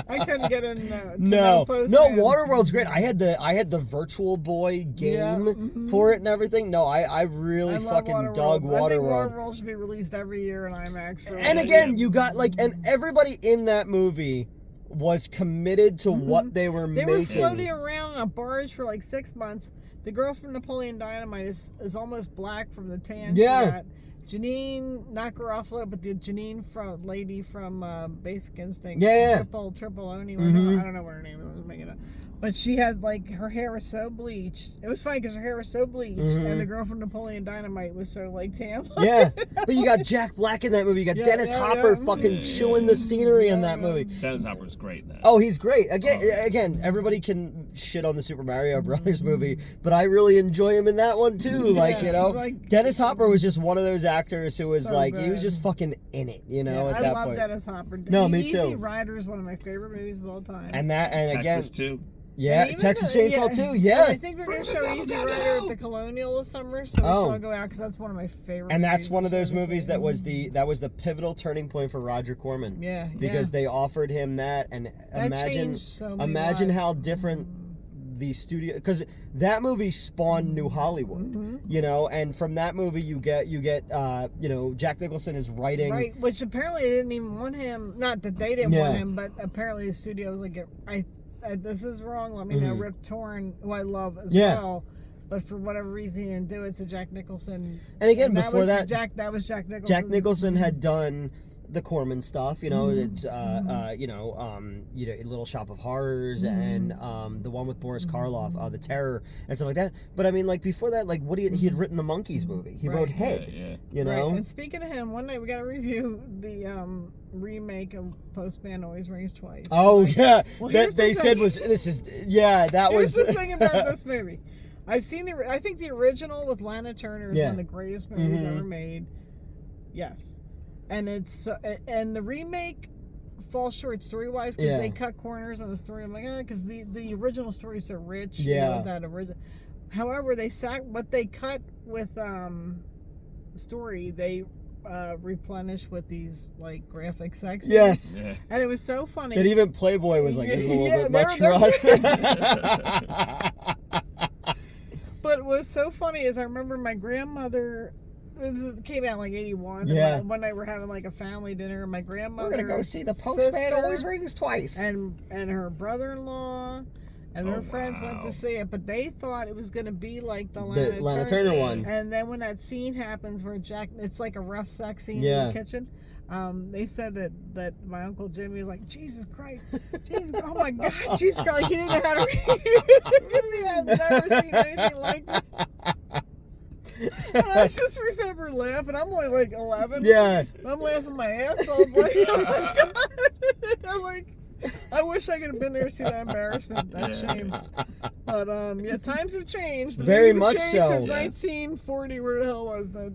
I couldn't get in. No, Postman. Waterworld's great. I had the Virtual Boy game for it and everything. No, I really I love fucking dug I think Waterworld. Waterworld should be released every year in IMAX. For And again, you got and everybody in that movie was committed to what they were they were making. floating around on a barge for like 6 months. The girl from Napoleon Dynamite is almost black from the tan. Yeah. She got. Janine, not Garofalo, but the Janine lady from Basic Instinct. Yeah. Triple Oni. I don't know what her name is. I'm making it up. But she had her hair was so bleached. It was funny because her hair was so bleached, and the girl from Napoleon Dynamite was so tan. Yeah, but you got Jack Black in that movie. You got Dennis Hopper fucking chewing the scenery in that movie. Dennis Hopper's great in that. Oh, he's great. Again, everybody can shit on the Super Mario Brothers movie, but I really enjoy him in that one too. Dennis Hopper was just one of those actors who was he was just fucking in it, at that I love point. Dennis Hopper. No, me Easy too. Rider is one of my favorite movies of all time. And Texas again, too. yeah, even Texas the- Chainsaw too. And Yeah, I think they're going to show Easy Rider at the Colonial this summer, so we shall go out because that's one of my favorite. and that's movies. one of those movies that was the pivotal turning point for Roger Corman. Yeah, because they offered him that, and changed so many imagine lives. how different the studio, because that movie spawned New Hollywood, and from that movie you get Jack Nicholson is writing, right, which apparently they didn't even want him. Not that they didn't want him, but apparently the studio was like, this is wrong. Let me know. Rip Torn, who I love as well. But for whatever reason, he didn't do it. So Jack Nicholson. And again, that before was that, Jack was Jack Nicholson. Jack Nicholson had done the Corman stuff, it's Little Shop of Horrors and the one with Boris Karloff, The Terror and stuff like that. But I mean, before that, he had written the Monkees movie. He wrote Head, Right. And speaking of him, one night we got to review the remake of Postman Always Rings Twice. Oh yeah, Well, that they said was that Here's was the thing about this movie. I've seen I think the original with Lana Turner is one of the greatest movies ever made. Yes. And and the remake falls short story-wise because they cut corners on the story. I'm like, because the original story is so rich. Yeah. That original. However, what they cut with story, they replenish with these graphic sex scenes. Yes. Yeah. And it was so funny. That even Playboy was like, this is a little bit much for they're us. But what was so funny is I remember my grandmother. It came out in 81. Yeah. And one night we're having a family dinner. And my grandmother. We're gonna go see the Postman sister, Always Rings Twice. And her brother-in-law and their friends went to see it, but they thought it was gonna be like the Lana Turner one. And then when that scene happens where it's like a rough sex scene Yeah. in the kitchen. They said that my Uncle Jimmy was like, Jesus Christ, oh my God, Jesus Christ, he didn't know how to read. He had never seen anything like that. And I just remember laughing. I'm only 11. Yeah. I'm laughing my ass off. Oh my God. I'm like, I wish I could have been there to see that embarrassment, that shame. But times have changed. The Very movies have much changed so. Since 1940, where the hell was that?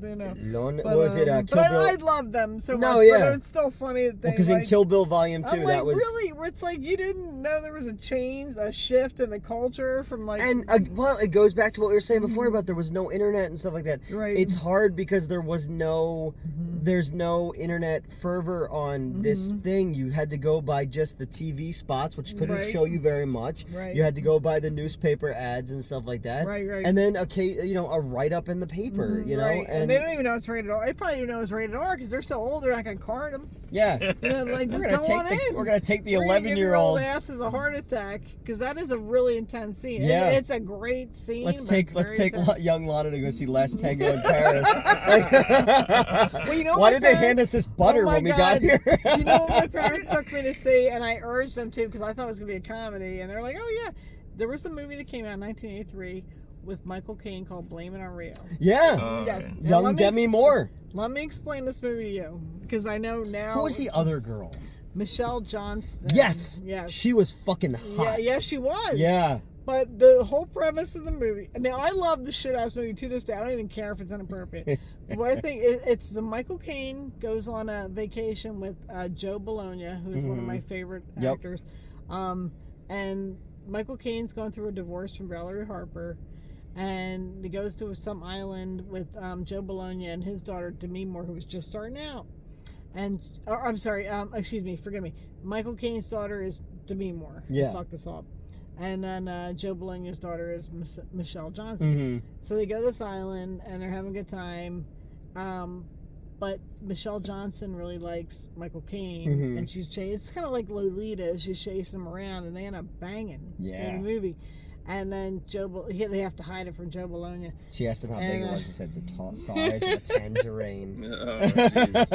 Was it But Kill Bill? I love them so No, much. yeah. But it's still funny that they Because in Kill Bill Volume 2, I'm that was really. It's you didn't know there was a change, a shift in the culture from And it goes back to what we were saying before about there was no internet and stuff like that. Right. It's hard because there was there's no internet fervor on this thing. You had to go by just the TV TV spots, which couldn't Right. show you very much. Right. You had to go by the newspaper ads and stuff like that. Right. And then, a write-up in the paper, you know? Right. And they don't even know it's rated R. They probably don't even know it's rated R because they're so old, they're not going to card them. Yeah. You know, like, just We're go gonna on take in. We're going to take the We're gonna give your old 11-year-olds. asses a heart attack because that is a really intense scene. Yeah. It's a great scene. Let's but take it's very intense. young Lana to go see Last Tango in Paris. Well, you know Why what, did they parents- hand us this butter Oh my when we got God. here? You know what my parents took me to see, and I urged them to because I thought it was going to be a comedy, and they're like, "Oh yeah." There was a movie that came out in 1983 with Michael Caine called "Blame It on Rio." Yeah. Oh, Yes. okay. Now, Young let me Demi Moore. Let me explain this movie to you because I know now. Who was the other girl? Michelle Johnson? Yes. Yes. She was fucking Yeah, hot. yeah, she was. Yeah. But the whole premise of the movie, now I love the shit out of this movie to this day. I don't even care if it's inappropriate. But I think it's Michael Caine goes on a vacation with Joe Bologna, who is one of my favorite Yep. actors. And Michael Caine's going through a divorce from Valerie Harper. And he goes to some island with Joe Bologna and his daughter, Demi Moore, who was just starting out. And, I'm sorry, forgive me. Michael Caine's daughter is Demi Moore. Yeah. Fuck this up. And then Joe Bologna's daughter is Michelle Johnson. So they go to this island and they're having a good time. But Michelle Johnson really likes Michael Caine, and it's kind of like Lolita. She's chasing him around, and they end up banging in the movie. And then they have to hide it from Joe Bologna. She asked him how big it was. He said the size of a tangerine. Oh, Jesus.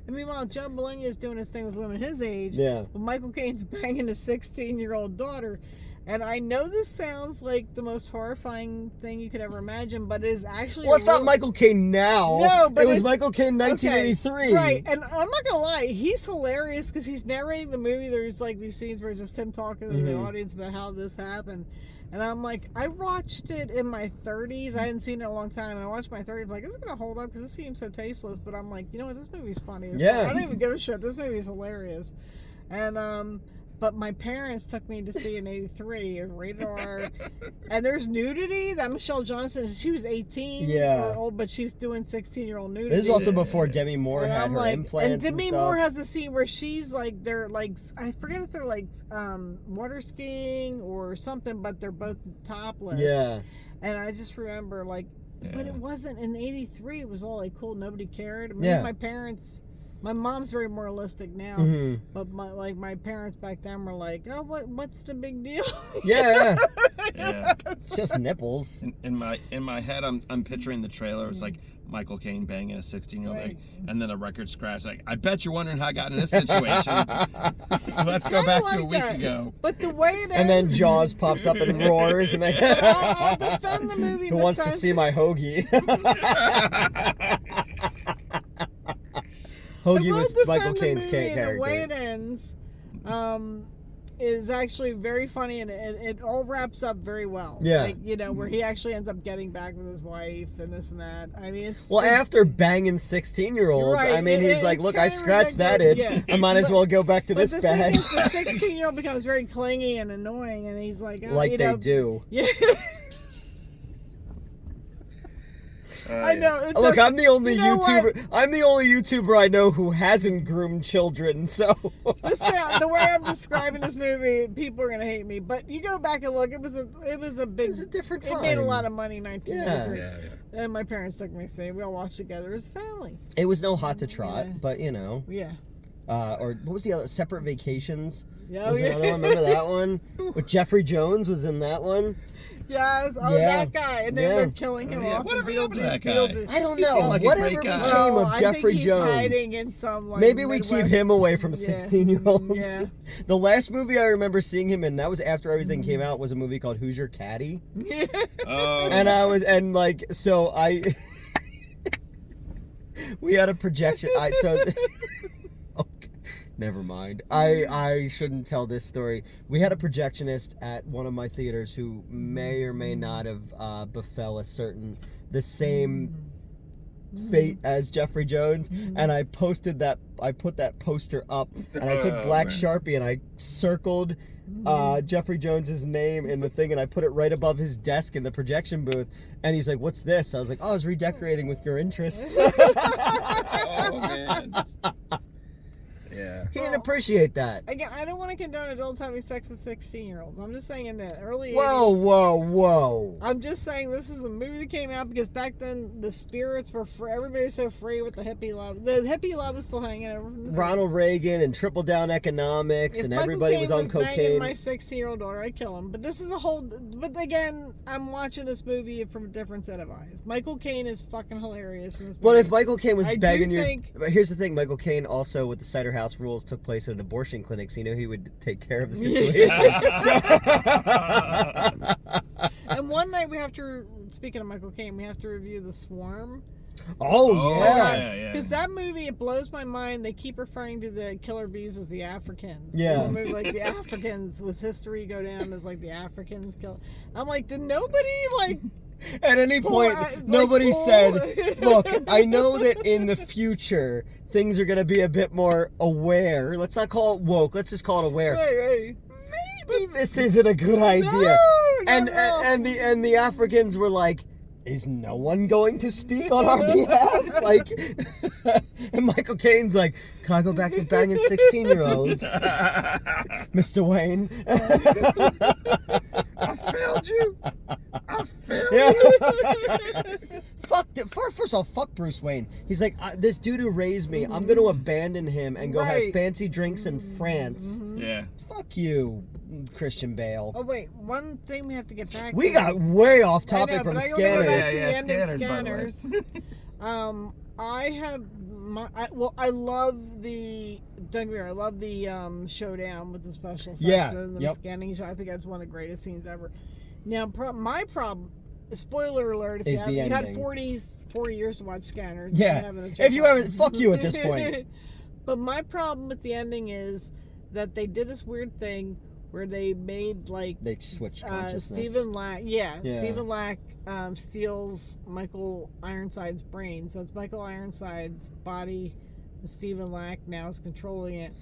And meanwhile, Joe Bologna is doing his thing with women his age. Yeah. But Michael Caine's banging his 16-year-old daughter. And I know this sounds like the most horrifying thing you could ever imagine, but it is actually... Well, it's not Michael Caine now. No, but it was it's- Michael Caine 1983. Okay, right, and I'm not gonna lie, he's hilarious because he's narrating the movie. There's like these scenes where it's just him talking to the audience about how this happened, and I'm like, I watched it in my 30s. I hadn't seen it in a long time, and I watched my 30s. I'm like, is it gonna hold up? Because it seems so tasteless. But I'm like, you know what? This movie's funny. Yeah. I don't even give a shit. This movie's hilarious, and But my parents took me to see in '83, rated R, and there's nudity. That Michelle Johnson, she was 18 Yeah. or old, but she was doing 16-year-old nudity. This is also before Demi Moore And had I'm her like, implants and Demi stuff. Moore has the scene where she's like, they're like, I forget if they're like water skiing or something, but they're both topless. Yeah. And I just remember like, but Yeah. it wasn't in '83. It was all like cool. Nobody cared. I mean, Yeah. my parents. My mom's very moralistic now, but my parents back then were like, "Oh, what's the big deal?" Yeah. Yeah. It's just nipples. In my head, I'm picturing the trailer. It's like Michael Caine banging a 16-year-old, Right. and then a record scratch. Like, I bet you're wondering how I got in this situation. Let's go Kinda back to like a week that. ago. But the way it And then ends- Jaws pops up and roars, and then I'll defend the movie. who in the wants to sense- see my hoagie? Hoagie I will was defend Michael the Caine's movie, and character. The way it ends is actually very funny, and it all wraps up very well. Yeah. Like, you know, where he actually ends up getting back with his wife and this and that. I mean, it's Well, after banging 16-year-olds, Right, I mean, he's like, it's look, I kinda scratched that itch. ridiculous, yeah. I might as But- well go back to but this the bag. thing is, the 16-year-old becomes very clingy and annoying, and he's like, oh, Like you they know, do. Yeah. I know. it Look, does- I'm the only you know what? YouTuber. I'm the only YouTuber I know who hasn't groomed children. So The way I'm describing this movie, people are gonna hate me. But you go back and look, it was a big. It was a different It made a time. lot of money in 1983. Yeah. And my parents took me to see it. We all watched together as a family. it was no hot to trot, Yeah. but you know, Yeah. or what was the other? Separate Vacations. Yeah. Was another one. Remember that one? With Jeffrey Jones was in that one. Yes. Oh, Yeah. that guy. And then Yeah. they're killing him Yeah, off. whatever in happened to that Beetlejuice, guy? Beetlejuice. I don't He seemed know. like a Whatever great guy. became Oh, of I Jeffrey think he's Jones? hiding in some, like, Maybe we keep Midwest- him away from Yeah. 16-year-olds. Yeah. The last movie I remember seeing him in, that was after everything came out, was a movie called Who's Your Caddy? Oh. And we had a projection. Okay, never mind. I shouldn't tell this story. We had a projectionist at one of my theaters who may or may not have befell the same fate as Jeffrey Jones, and I put that poster up, and I took black man. Sharpie and I circled Jeffrey Jones's name in the thing, and I put it right above his desk in the projection booth, and he's like, what's this? I was like, oh, I was redecorating with your interests. Oh man. Yeah. He didn't appreciate that. Again, I don't want to condone adults having sex with 16-year-olds. I'm just saying in the early 80s. Whoa. I'm just saying this is a movie that came out because back then the spirits were free. Everybody was so free with the hippie love. The hippie love was still hanging over. Ronald Reagan and trickle down economics, and everybody was on cocaine. My 16-year-old daughter, I'd kill him. But this is a whole. But again, I'm watching this movie from a different set of eyes. Michael Caine is fucking hilarious in this movie. Well, if Michael Caine was begging But here's the thing: Michael Caine also, with the Cider House rules, took place at an abortion clinic, so he would take care of the situation. And one night we have to. Speaking of Michael Caine, we have to review The Swarm. Oh yeah. Because that movie, it blows my mind. They keep referring to the killer bees as the Africans. Yeah. The movie, like the Africans, was history go down as like the Africans kill. I'm like, did nobody like? At any point, nobody said, look, I know that in the future, things are going to be a bit more aware. Let's not call it woke. Let's just call it aware. Right. Maybe this isn't a good idea. No. And the Africans were like, is no one going to speak on our behalf? Like, and Michael Caine's like, can I go back to banging 16-year-olds? Mr. Wayne. I failed you. First of all, fuck Bruce Wayne. He's like, this dude who raised me, I'm going to abandon him and go have fancy drinks in France. Yeah. Fuck you, Christian Bale. Oh wait, one thing we have to get back. We got way off topic from Scanners. Scanners. I have I love the. Don't get me wrong, I love the showdown with the special effects and the scanning. I think that's one of the greatest scenes ever. Now, my problem. Spoiler alert! If you had 40 years to watch Scanners, if you haven't, fuck you at this point. But my problem with the ending is that they did this weird thing where they made they switched consciousness. Stephen Lack steals Michael Ironside's brain, so it's Michael Ironside's body. Stephen Lack now is controlling it,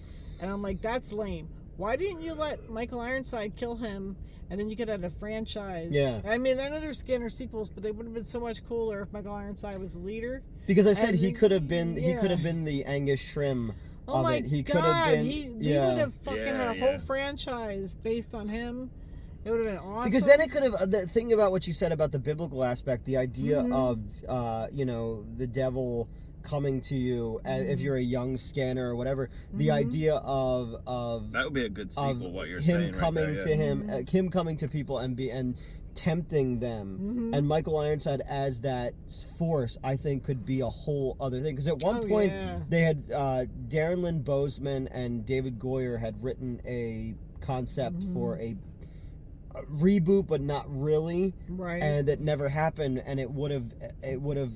and I'm like, that's lame. Why didn't you let Michael Ironside kill him, and then you could have a franchise? Yeah. I mean, I know there's Skinner sequels, but they would have been so much cooler if Michael Ironside was the leader. Because I said he could have been the Angus Shrim of it. He could have been. He would have fucking had a whole franchise based on him. It would have been awesome. Because then it could have. The thing about what you said about the biblical aspect, the idea of the devil coming to you if you're a young scanner or whatever, the idea of that would be a good sequel. What you're him saying, coming right to him, him coming to people and tempting them, and Michael Ironside as that force, I think could be a whole other thing. Because at one point they had Darren Lynn Bousman and David Goyer had written a concept for a reboot, but not really, and it never happened, and it would have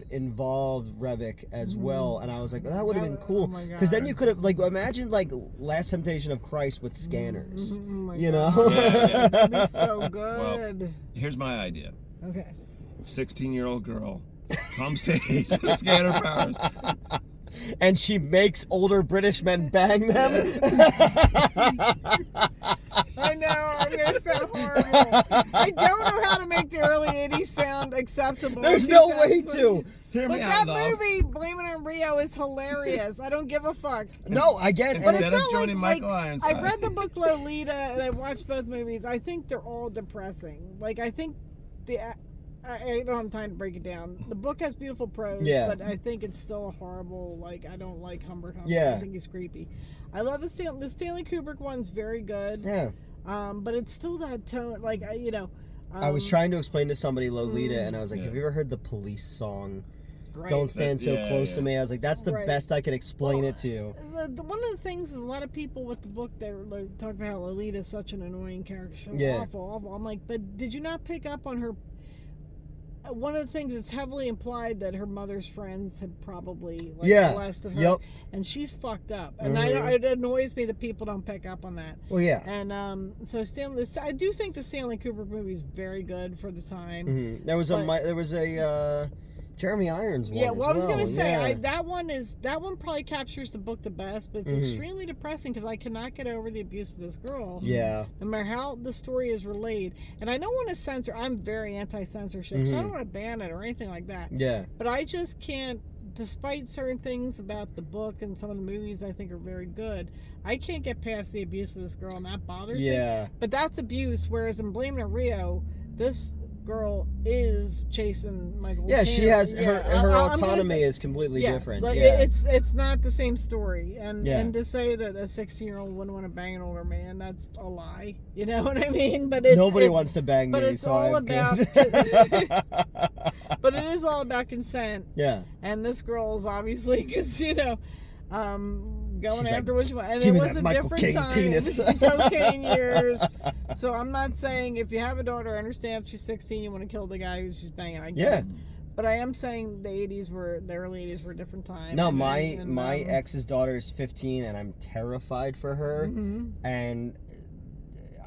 involved Revok as well, and I was like, that would have been cool, because then you could have imagine Last Temptation of Christ with Scanners, That'd be so good. Well, here's my idea. Okay. 16-year-old girl comes to age of scanner powers. And she makes older British men bang them. I know, I'm going to sound horrible. I don't know how to make the early 80s sound acceptable. There's no way to. But that movie, Blame It on Rio, is hilarious. I don't give a fuck. No, I get it. Instead of joining Michael Ironside. I read the book Lolita, and I watched both movies. I think they're all depressing. I think I don't have time to break it down. The book has beautiful prose, but I think it's still a horrible, I don't like Humbert Humbert. I think he's creepy. I love the Stanley Kubrick one's very good. Yeah. But it's still that tone, I was trying to explain to somebody Lolita, and I was like, have you ever heard the Police song? Right. Don't stand so close to me. I was like, that's the best I can explain it to you. One of the things is a lot of people with the book, they were talking about how Lolita is such an annoying character. Awful. I'm like, but did you not pick up on her? One of the things, it's heavily implied that her mother's friends had probably molested her, and she's fucked up. And it annoys me that people don't pick up on that. Well, yeah. And so I do think the Stanley Kubrick movie is very good for the time. There was a Jeremy Irons one. Yeah, well, I was gonna say that one probably captures the book the best, but it's extremely depressing because I cannot get over the abuse of this girl. Yeah. No matter how the story is relayed, and I don't want to censor. I'm very anti-censorship, so I don't want to ban it or anything like that. Yeah. But I just can't despite certain things about the book and some of the movies I think are very good, I can't get past the abuse of this girl, and that bothers me. But that's abuse, whereas in Blame It on Rio, this girl is chasing Michael. Yeah, she has her autonomy is completely different. But it's not the same story, and to say that a 16-year-old wouldn't want to bang an older man, that's a lie. You know what I mean? But nobody wants to bang me. But it's so all I've about. But it is all about consent. Yeah. And this girl is obviously, because going She's after what you want. And give it me was that a Michael different Caine time. penis. Cocaine years. So I'm not saying if you have a daughter, I understand if she's 16, you want to kill the guy who she's banging. I get it. But I am saying the early 80s were a different time. No, my ex's daughter is 15, and I'm terrified for her. Mm-hmm. And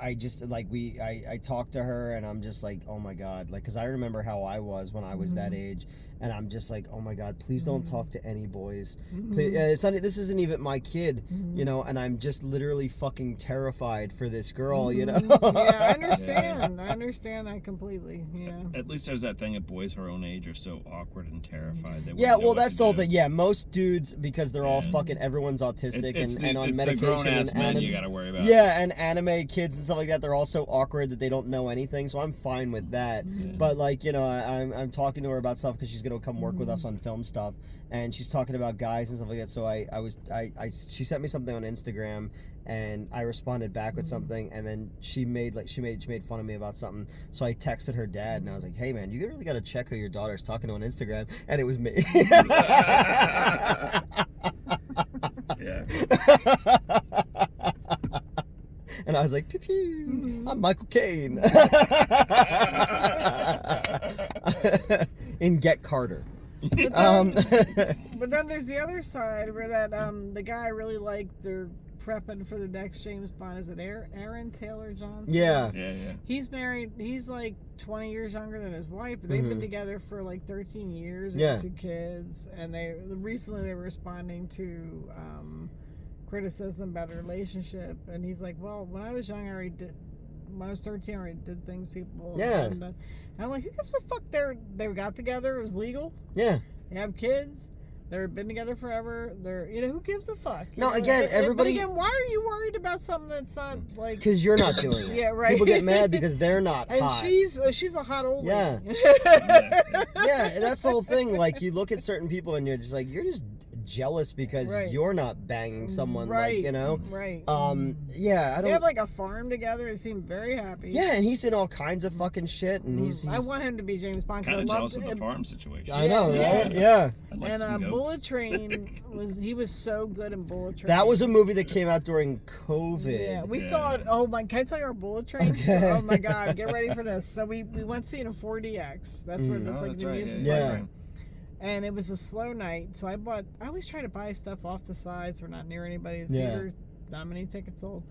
I just I talked to her, and I'm just like, oh my God, because I remember how I was when I was that age, and I'm just like, oh my God, please don't talk to any boys. Please, this isn't even my kid, and I'm just literally fucking terrified for this girl, Yeah, I understand. I understand that completely. Yeah. At least there's that thing that boys her own age are so awkward and terrified. That's the whole thing. Yeah, most dudes, because they're all fucking, everyone's autistic and on medication. The grown-ass men you gotta worry about. Yeah, and anime kids and stuff like that, they're all so awkward that they don't know anything, so I'm fine with that. But I'm talking to her about stuff because she's gonna come work with us on film stuff, and she's talking about guys and stuff like that. So she sent me something on Instagram, and I responded back with something, and then she made fun of me about something. So I texted her dad, and I was like, hey man, you really gotta check who your daughter's talking to on Instagram. And it was me. Yeah. And I was like, pew pew, I'm Michael Caine. In Get Carter. But then there's the other side where that the guy I really liked, they're prepping for the next James Bond. Is it Aaron Taylor Johnson? Yeah. He's married. He's like 20 years younger than his wife, but they've been together for like 13 years and 2 kids. And recently they were responding to criticism about a relationship, and he's like, well, when I was young, when I was 13, I already did things people hadn't done. And I'm like, who gives a fuck? They got together, it was legal. Yeah. They have kids. They've been together forever. Who gives a fuck? Everybody. But again, why are you worried about something that's not like? Because you're not doing it. Yeah, right. People get mad because they're not and hot. she's a hot old lady. Yeah, that's the whole thing. Like, you look at certain people and you're just like, you're just jealous because you're not banging someone, right. Right. Yeah, I don't. They have like a farm together. They seem very happy. Yeah, and he's in all kinds of fucking shit, and he's I want him to be James Bond. Kind of jealous of the farm situation. I know, right? Yeah. And Bullet Train was so good in Bullet Train. That was a movie that came out during COVID. Yeah, we saw it. Oh my! Can I tell you our Bullet Train? Okay. Oh my God! Get ready for this. So we went to see it in 4DX. That's where that's like the amusement park. And it was a slow night, so I always try to buy stuff off the sides. We're not near anybody. The theater, not many tickets sold.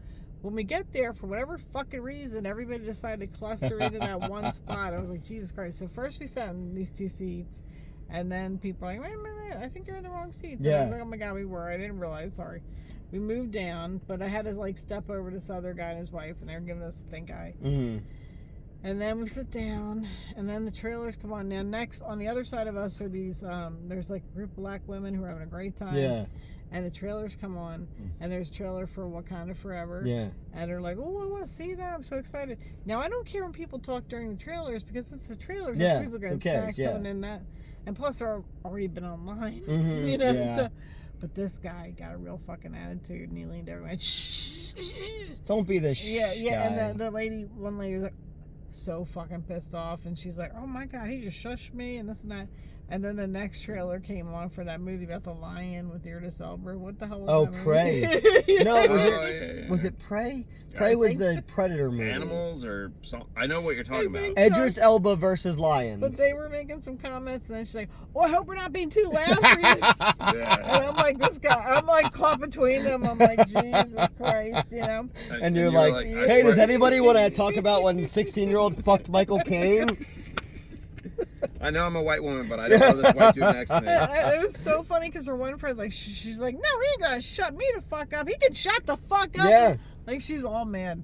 When we get there, for whatever fucking reason, everybody decided to cluster into that one spot. I was like, Jesus Christ. So first we sat in these 2 seats, and then people were like, wait, I think you're in the wrong seats. And I was like, oh my God, we were. I didn't realize. Sorry. We moved down, but I had to step over this other guy and his wife, and they were giving us stink eye. Mm-hmm. And then we sit down, and then the trailers come on. Now, next, on the other side of us are these, there's like a group of black women who are having a great time. Yeah. And the trailers come on, and there's a trailer for Wakanda Forever. Yeah. And they're like, oh, I want to see that. I'm so excited. Now, I don't care when people talk during the trailers, because it's the trailers. Yeah. People are going to start coming in that. And plus, they're already been online. Mm-hmm. So. But this guy got a real fucking attitude, and he leaned over and went, shh. Don't be this guy. And one lady was like, so fucking pissed off, and she's like, oh my God, he just shushed me and this and that. And then the next trailer came on for that movie about the lion with Idris Elba. What the hell was that Prey. movie? No, was it Prey? Prey was the Predator movie. Animals or something. I know what you're talking about. Idris Elba versus lions. But they were making some comments, and then she's like, oh, I hope we're not being too loud for you. And I'm like, this guy, I'm like caught between them. I'm like, Jesus Christ, And you're like, hey, does anybody want to talk about when 16-year-old fucked Michael Caine? I know I'm a white woman, but I don't know this white dude next to me. It was so funny because her one friend's like, she's like, no, he ain't gonna shut me the fuck up. He can shut the fuck up. Yeah. Like, she's all mad.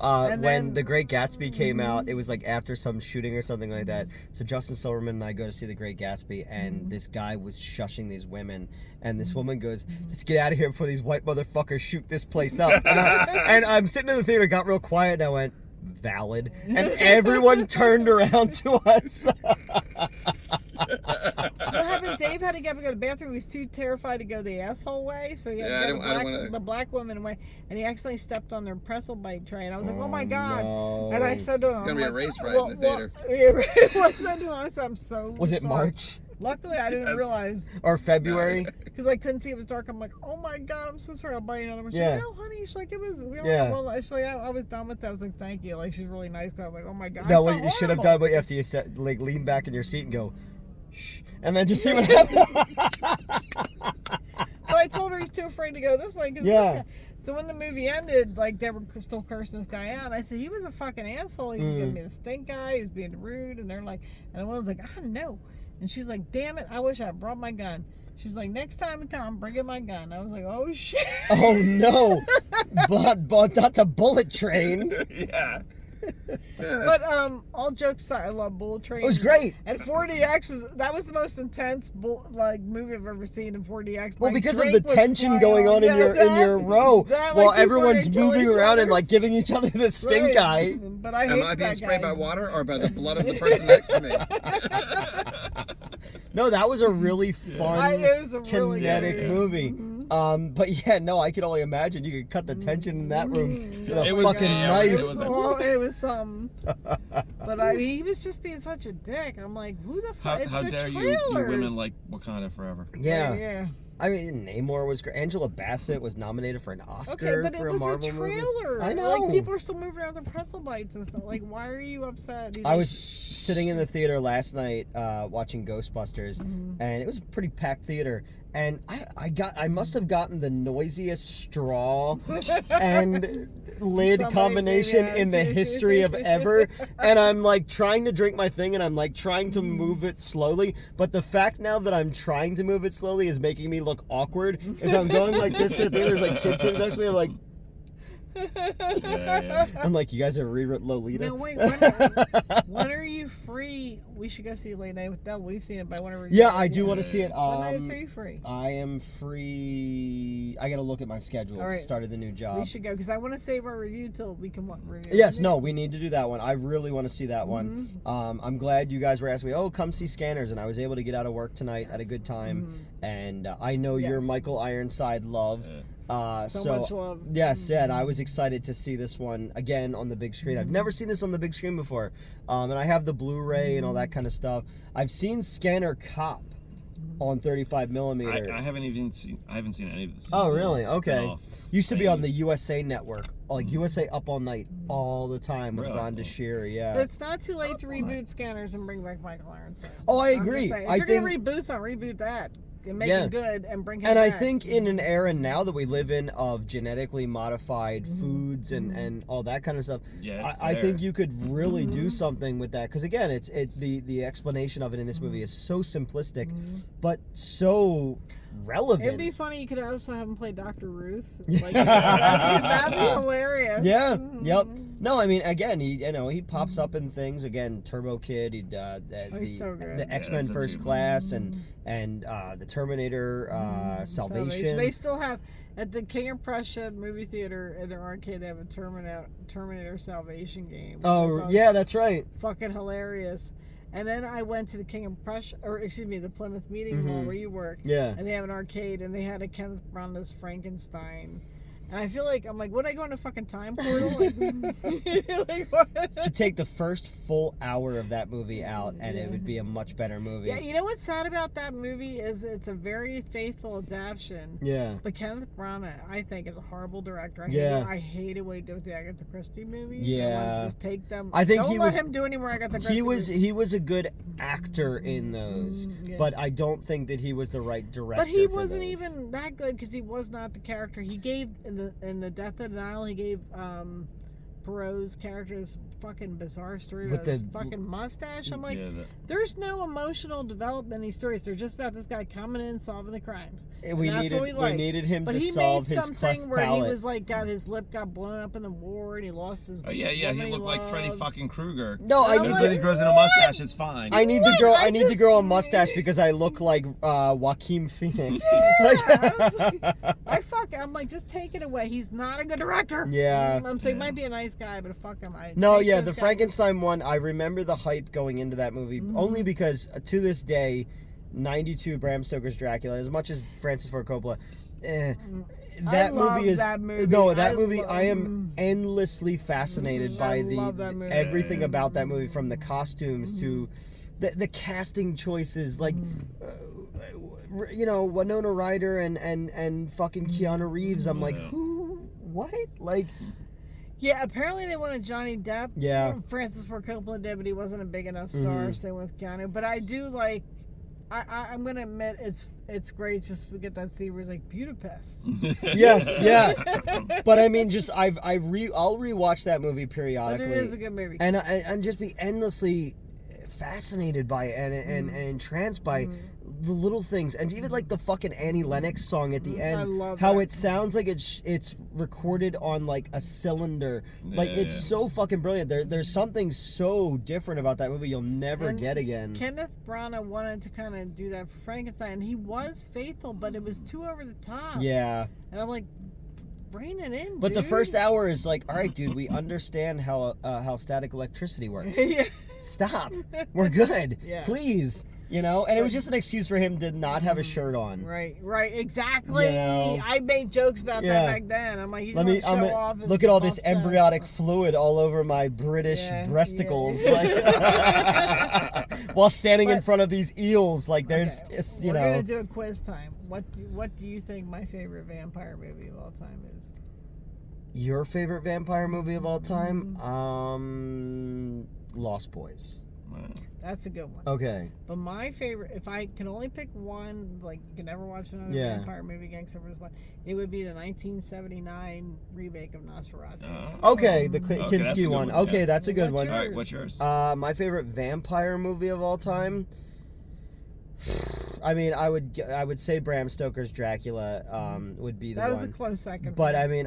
And when then- The Great Gatsby came out, it was like after some shooting or something like that. So Justin Silverman and I go to see The Great Gatsby, and this guy was shushing these women, and this woman goes, "Let's get out of here before these white motherfuckers shoot this place up." And I'm sitting in the theater, got real quiet, and I went, "Valid," and everyone turned around to us. What happened? Dave had to get up and go to the bathroom. He was too terrified to go the asshole way, so he had to go the black woman way, and he accidentally stepped on their pretzel bite tray. And I was like, "Oh my god!" No. And I said to him, It's gonna be a race ride in the theater. I said to him, I said, "I'm so Was it sorry." March Luckily, I didn't realize or February? because I couldn't see it was dark. I'm like, "Oh my god, I'm so sorry." I'll buy you another one. She's Yeah. like, "No, honey." She's like, "It was." Yeah. Well, she's like, I was done with that. I was like, "Thank you." Like she's really nice. I was like, "Oh my god." No, I what felt you should have horrible. done, but after you said, like, lean back in your seat and go, "Shh," and then just see what happens. But I told her he's too afraid to go this way. 'Cause Yeah. this guy. So when the movie ended, like they were still cursing this guy out. I said he was a fucking asshole. He was giving me the stink eye. He was being rude, and they're like, and the woman's like, "I know," and she's like, "Damn it! I wish I brought my gun." She's like, "Next time you come, bring in my gun." I was like, "Oh shit!" Oh no, but that's a bullet train. Yeah. But all jokes aside, I love Bullet Train. It was great. And 4DX was the most intense movie I've ever seen in 4DX. Well, Like, because of Drake the was tension flying going on in Yeah, your row, that, like, while people everyone's are gonna kill moving each around and other. like giving each other the stink eye. But I hate Am I being that sprayed guy. by water or by the blood of the person next to me? No, that was a really fun, It was a really kinetic good- movie. But yeah, no, I could only imagine you could cut the tension in that room with a It was- fucking yeah, knife. it was It was something. But I mean, he was just being such a dick. I'm like, who the fuck? It's How the dare you trailers. women like Wakanda forever? Yeah. Yeah. I mean, Namor was great. Angela Bassett was nominated for an Oscar Okay, but for it a was Marvel a movie. trailer. I know. Like, people are still moving around their pretzel bites and stuff. Like, why are you upset? He's I like, was sitting in the theater last night watching Ghostbusters, and it was a pretty packed theater. And I must have gotten the noisiest straw and lid Somebody combination did, yeah. in the history of ever. And I'm like trying to drink my thing, and I'm like trying to move it slowly. But the fact now that I'm trying to move it slowly is making me look awkward. As I'm going like this to the theater, there's like kids sitting next to me. I'm like, Yeah. I'm like, you guys have rewritten Lolita. No, wait, when are you free? We should go see Late Night with Devil. We've seen it by whenever. Yeah, I do want to see it. When nights are you free? I am free. I gotta look at my schedule. All right. Started the new job. We should go because I want to save our review till we can review. Yes, no, we need to do that one. I really want to see that one. Mm-hmm. I'm glad you guys were asking me, oh, come see Scanners, and I was able to get out of work tonight at a good time. And I know you're Yes. Michael Ironside love. So much love. Yes, yeah, and I was excited to see this one again on the big screen. I've never seen this on the big screen before. And I have the Blu-ray and all that kind of stuff. I've seen Scanner Cop on 35 millimeter. I haven't seen any of this. Oh, really? Okay. spin-off Used to be on the things. USA Network, like USA Up All Night, all the time with Really? Ron DeShear. Yeah. But it's not too late to reboot Scanners and bring back Michael Ironside. Oh, I I'm just agree. saying, I if you're think- gonna reboot something, reboot that and make Yeah. it good and bring him And I back. think in an era now that we live in of genetically modified foods and all that kind of stuff, Yeah, it's I there. think you could really do something with that. Because again, the explanation of it in this movie is so simplistic, but so relevant. it'd be funny. You could also have him play Dr. Ruth. Like, that'd be hilarious. Yeah. Yep. No, I mean, again, he pops up in things. Again, Turbo Kid. He he's so good. the X Men that's First a- Class and the Terminator Salvation. They still have at the King of Prussia movie theater in their arcade. They have a Terminator Salvation game. which I Oh thought yeah, was that's right. fucking hilarious. And then I went to the King of Prussia, or excuse me, the Plymouth Meeting Hall where you work. Yeah. And they have an arcade, and they had a Kenneth Branagh's Frankenstein. And I feel like, I'm like, would I go in a fucking time portal? Like what? To take the first full hour of that movie out, and it would be a much better movie. Yeah, you know what's sad about that movie is it's a very faithful adaptation. Yeah. But Kenneth Branagh, I think, is a horrible director. Yeah. I hated what he did with the Agatha Christie movies. Yeah. Just take them. I think Don't he let was- him do any more Agatha Christie He was movies. a good actor in those, yeah. but I don't think that he was the right director. But he for wasn't those. even that good because he was not the character. He gave in the Death of the Nile. He gave Perot's character, this fucking bizarre story With with his the- fucking mustache. I'm like, Yeah, there's no emotional development in these stories. They're just about this guy coming in, solving the crimes. And we that's needed what we liked. needed him But to he solve made his something cleft where palate. he was like, his lip got blown up in the war, and he lost his. Oh yeah, yeah. He woman looked like Freddy loved. fucking Krueger. No, I I'm need And like, then he grows in a mustache. It's fine. I need to What? grow. I I need to just- grow a mustache because I look like Joaquin Phoenix. I'm like, just take it away. He's not a good director. Yeah. I'm saying, Yeah. might be a nice guy, but fuck him. No, take yeah, this the guy. Frankenstein one. I remember the hype going into that movie only because to this day, '92 Bram Stoker's Dracula. As much as Francis Ford Coppola, that love movie is that movie. no that I movie. love- I am endlessly fascinated by love that movie. everything about that movie, from the costumes to the casting choices, like. You know, Winona Ryder and fucking Keanu Reeves. I'm like, who? What? Like, Yeah, apparently they wanted Johnny Depp. Yeah. Francis Ford Coppola did, but he wasn't a big enough star, so they went with Keanu. But I do like. I'm gonna admit it's great just to get that scene where he's like Budapest. yes, yeah. But I mean, just I'll rewatch that movie But periodically. it is a good movie. and just be endlessly fascinated by it and entranced by the little things, and even like the fucking Annie Lennox song at the end. I love how that. it sounds like it's recorded on like a cylinder. Like it's so fucking brilliant. There's something so different about that movie you'll never And get again. Kenneth Branagh wanted to kind of do that for Frankenstein, and he was faithful, but it was too over the top. Yeah. And I'm like, rein it in, But the dude. first hour is like, all right, dude, we understand how static electricity works. Yeah. Stop. We're good. Yeah. Please. You know, and it was just an excuse for him to not have a shirt on. Right, exactly. You know? I made jokes about Yeah. that back then. I'm like, he's Let going me to show off his look at all this buff chest. embryonic fluid all over my British Yeah, breasticles, yeah. like while standing in But- front of these eels. Like there's, Okay, it's, you we're know, gonna do a quiz time. What do you think my favorite vampire movie of all time is? your favorite vampire movie of all time. Mm-hmm. Lost Boys. That's a good one. Okay. But my favorite, if I can only pick one, like you can never watch another Yeah. vampire movie again except for this one, it would be the 1979 remake of Nosferatu. Okay, the Okay, that's a Kinski good one. one, Okay, yeah. that's a good What's one. All right, what's yours? My favorite vampire movie of all time. I mean, I would say Bram Stoker's Dracula would be the That one. was a close second. But for me. I mean,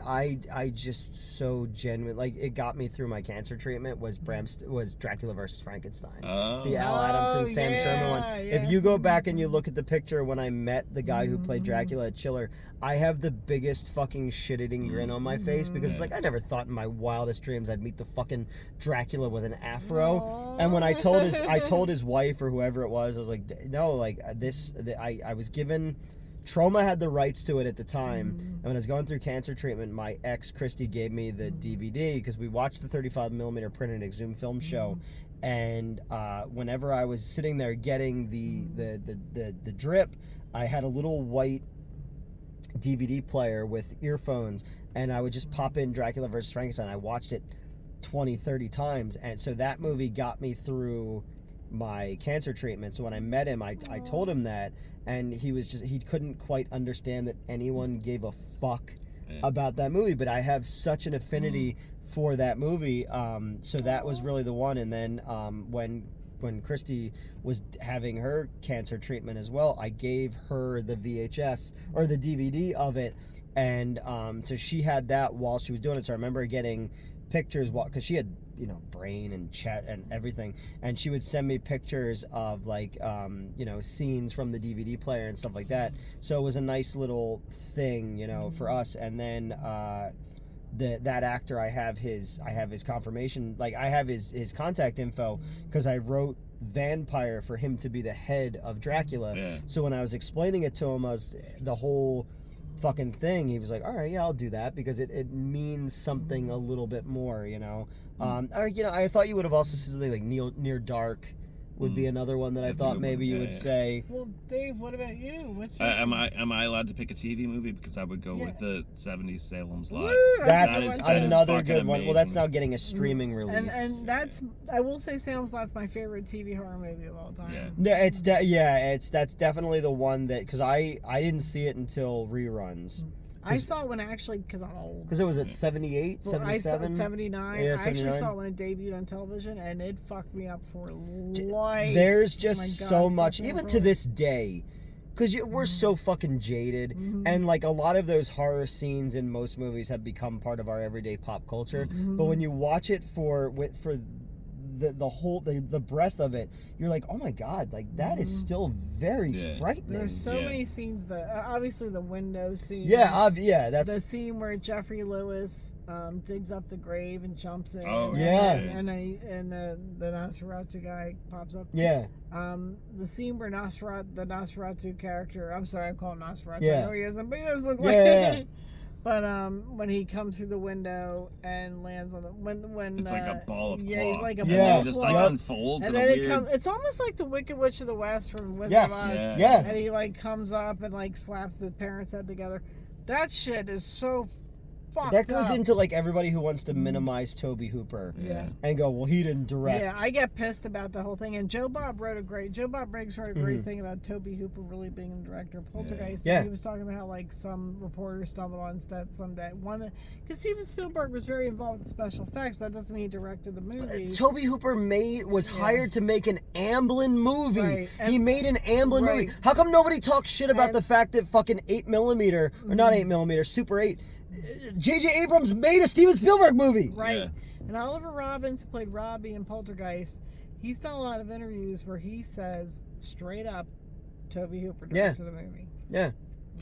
I just so genuine. Like it got me through my cancer treatment. Was Dracula versus Frankenstein, the Al Adamson, Sam Sherman one. yeah. If you go back and you look at the picture when I met the guy who played Dracula at Chiller, I have the biggest fucking shit-eating grin on my face because it's like I never thought in my wildest dreams I'd meet the fucking Dracula with an afro. Aw. And when I told his wife or whoever it was, I was like, no, like I was given. Trauma had the rights to it at the time, and when I was going through cancer treatment, my ex Christy gave me the DVD because we watched the 35mm print and exhumed film show, and whenever I was sitting there getting the drip, I had a little white DVD player with earphones, and I would just pop in Dracula vs. Frankenstein. I watched it 20-30 times, and so that movie got me through my cancer treatment. So when I met him, I told him that, and he couldn't quite understand that anyone gave a fuck about that movie, but I have such an affinity for that movie, so that was really the one. And then when Christy was having her cancer treatment as well, I gave her the VHS or the DVD of it, and so she had that while she was doing it. So I remember getting pictures because she had brain and chat and everything, and she would send me pictures of like scenes from the DVD player and stuff like that. So it was a nice little thing for us. And then that actor, I have his confirmation, like I have his contact info because I wrote Vampire for him to be the head of Dracula. So when I was explaining it to him, the whole fucking thing, he was like, all right, yeah, I'll do that because it means something a little bit more, I thought you would have also said something like Near Dark would be another one that I thought maybe you would say. Well, Dave, what about you? What's your Am I allowed to pick a TV movie? Because I would go with the 70s Salem's Lot. Woo, That's that is another fucking good one. Well, that's amazing. now getting a streaming release. and that's, I will say, Salem's Lot's my favorite TV horror movie of all time. Yeah. No, that's definitely the one that, because I didn't see it until reruns. I saw it when actually, because I'm old. Because it was at 78, Well, I saw 77? it 79. Yeah, I actually 79. saw it when it debuted on television, and it fucked me up for life. There's Oh just my God, so it much, fucked me even up to for this day. Because we're so fucking jaded, and like a lot of those horror scenes in most movies have become part of our everyday pop culture. But when you watch it for the whole the breadth of it, you're like, oh my God, like that is still very frightening. There's so many scenes that obviously the window scene. Yeah, that's the scene where Jeffrey Lewis digs up the grave and jumps in. Oh, and the Nosferatu guy pops up. Yeah. The scene where the Nosferatu character, I'm sorry, I'm calling Nosferatu. Yeah. I know he isn't, but he does look like Yeah. But when he comes through the window and lands on the when It's like a ball of cloth. yeah, he's like a and ball then of it just cloth. like unfolds And in a then weird. it's almost like the Wicked Witch of the West from Wizard Yes. of Oz. Yeah. And he like comes up and like slaps the parents' head together. That shit is so fucked That goes up. into like everybody who wants to minimize Tobe Hooper Yeah. and go, well, he didn't direct. Yeah, I get pissed about the whole thing. And Joe Bob Briggs wrote a great thing about Tobe Hooper really being the director of Poltergeist. Yeah. And he was talking about how like some reporter stumbled on set someday. Because Steven Spielberg was very involved with special effects, but that doesn't mean he directed the movie. Tobe Hooper was hired to make an Amblin movie. Right. He made an Amblin movie. Right. How come nobody talks shit about And- the fact that fucking 8mm, or not 8mm, Super 8, J.J. Abrams made a Steven Spielberg movie? Right. Yeah. And Oliver Robbins, who played Robbie in Poltergeist, he's done a lot of interviews where he says straight up, Tobe Hooper directed the movie. Yeah.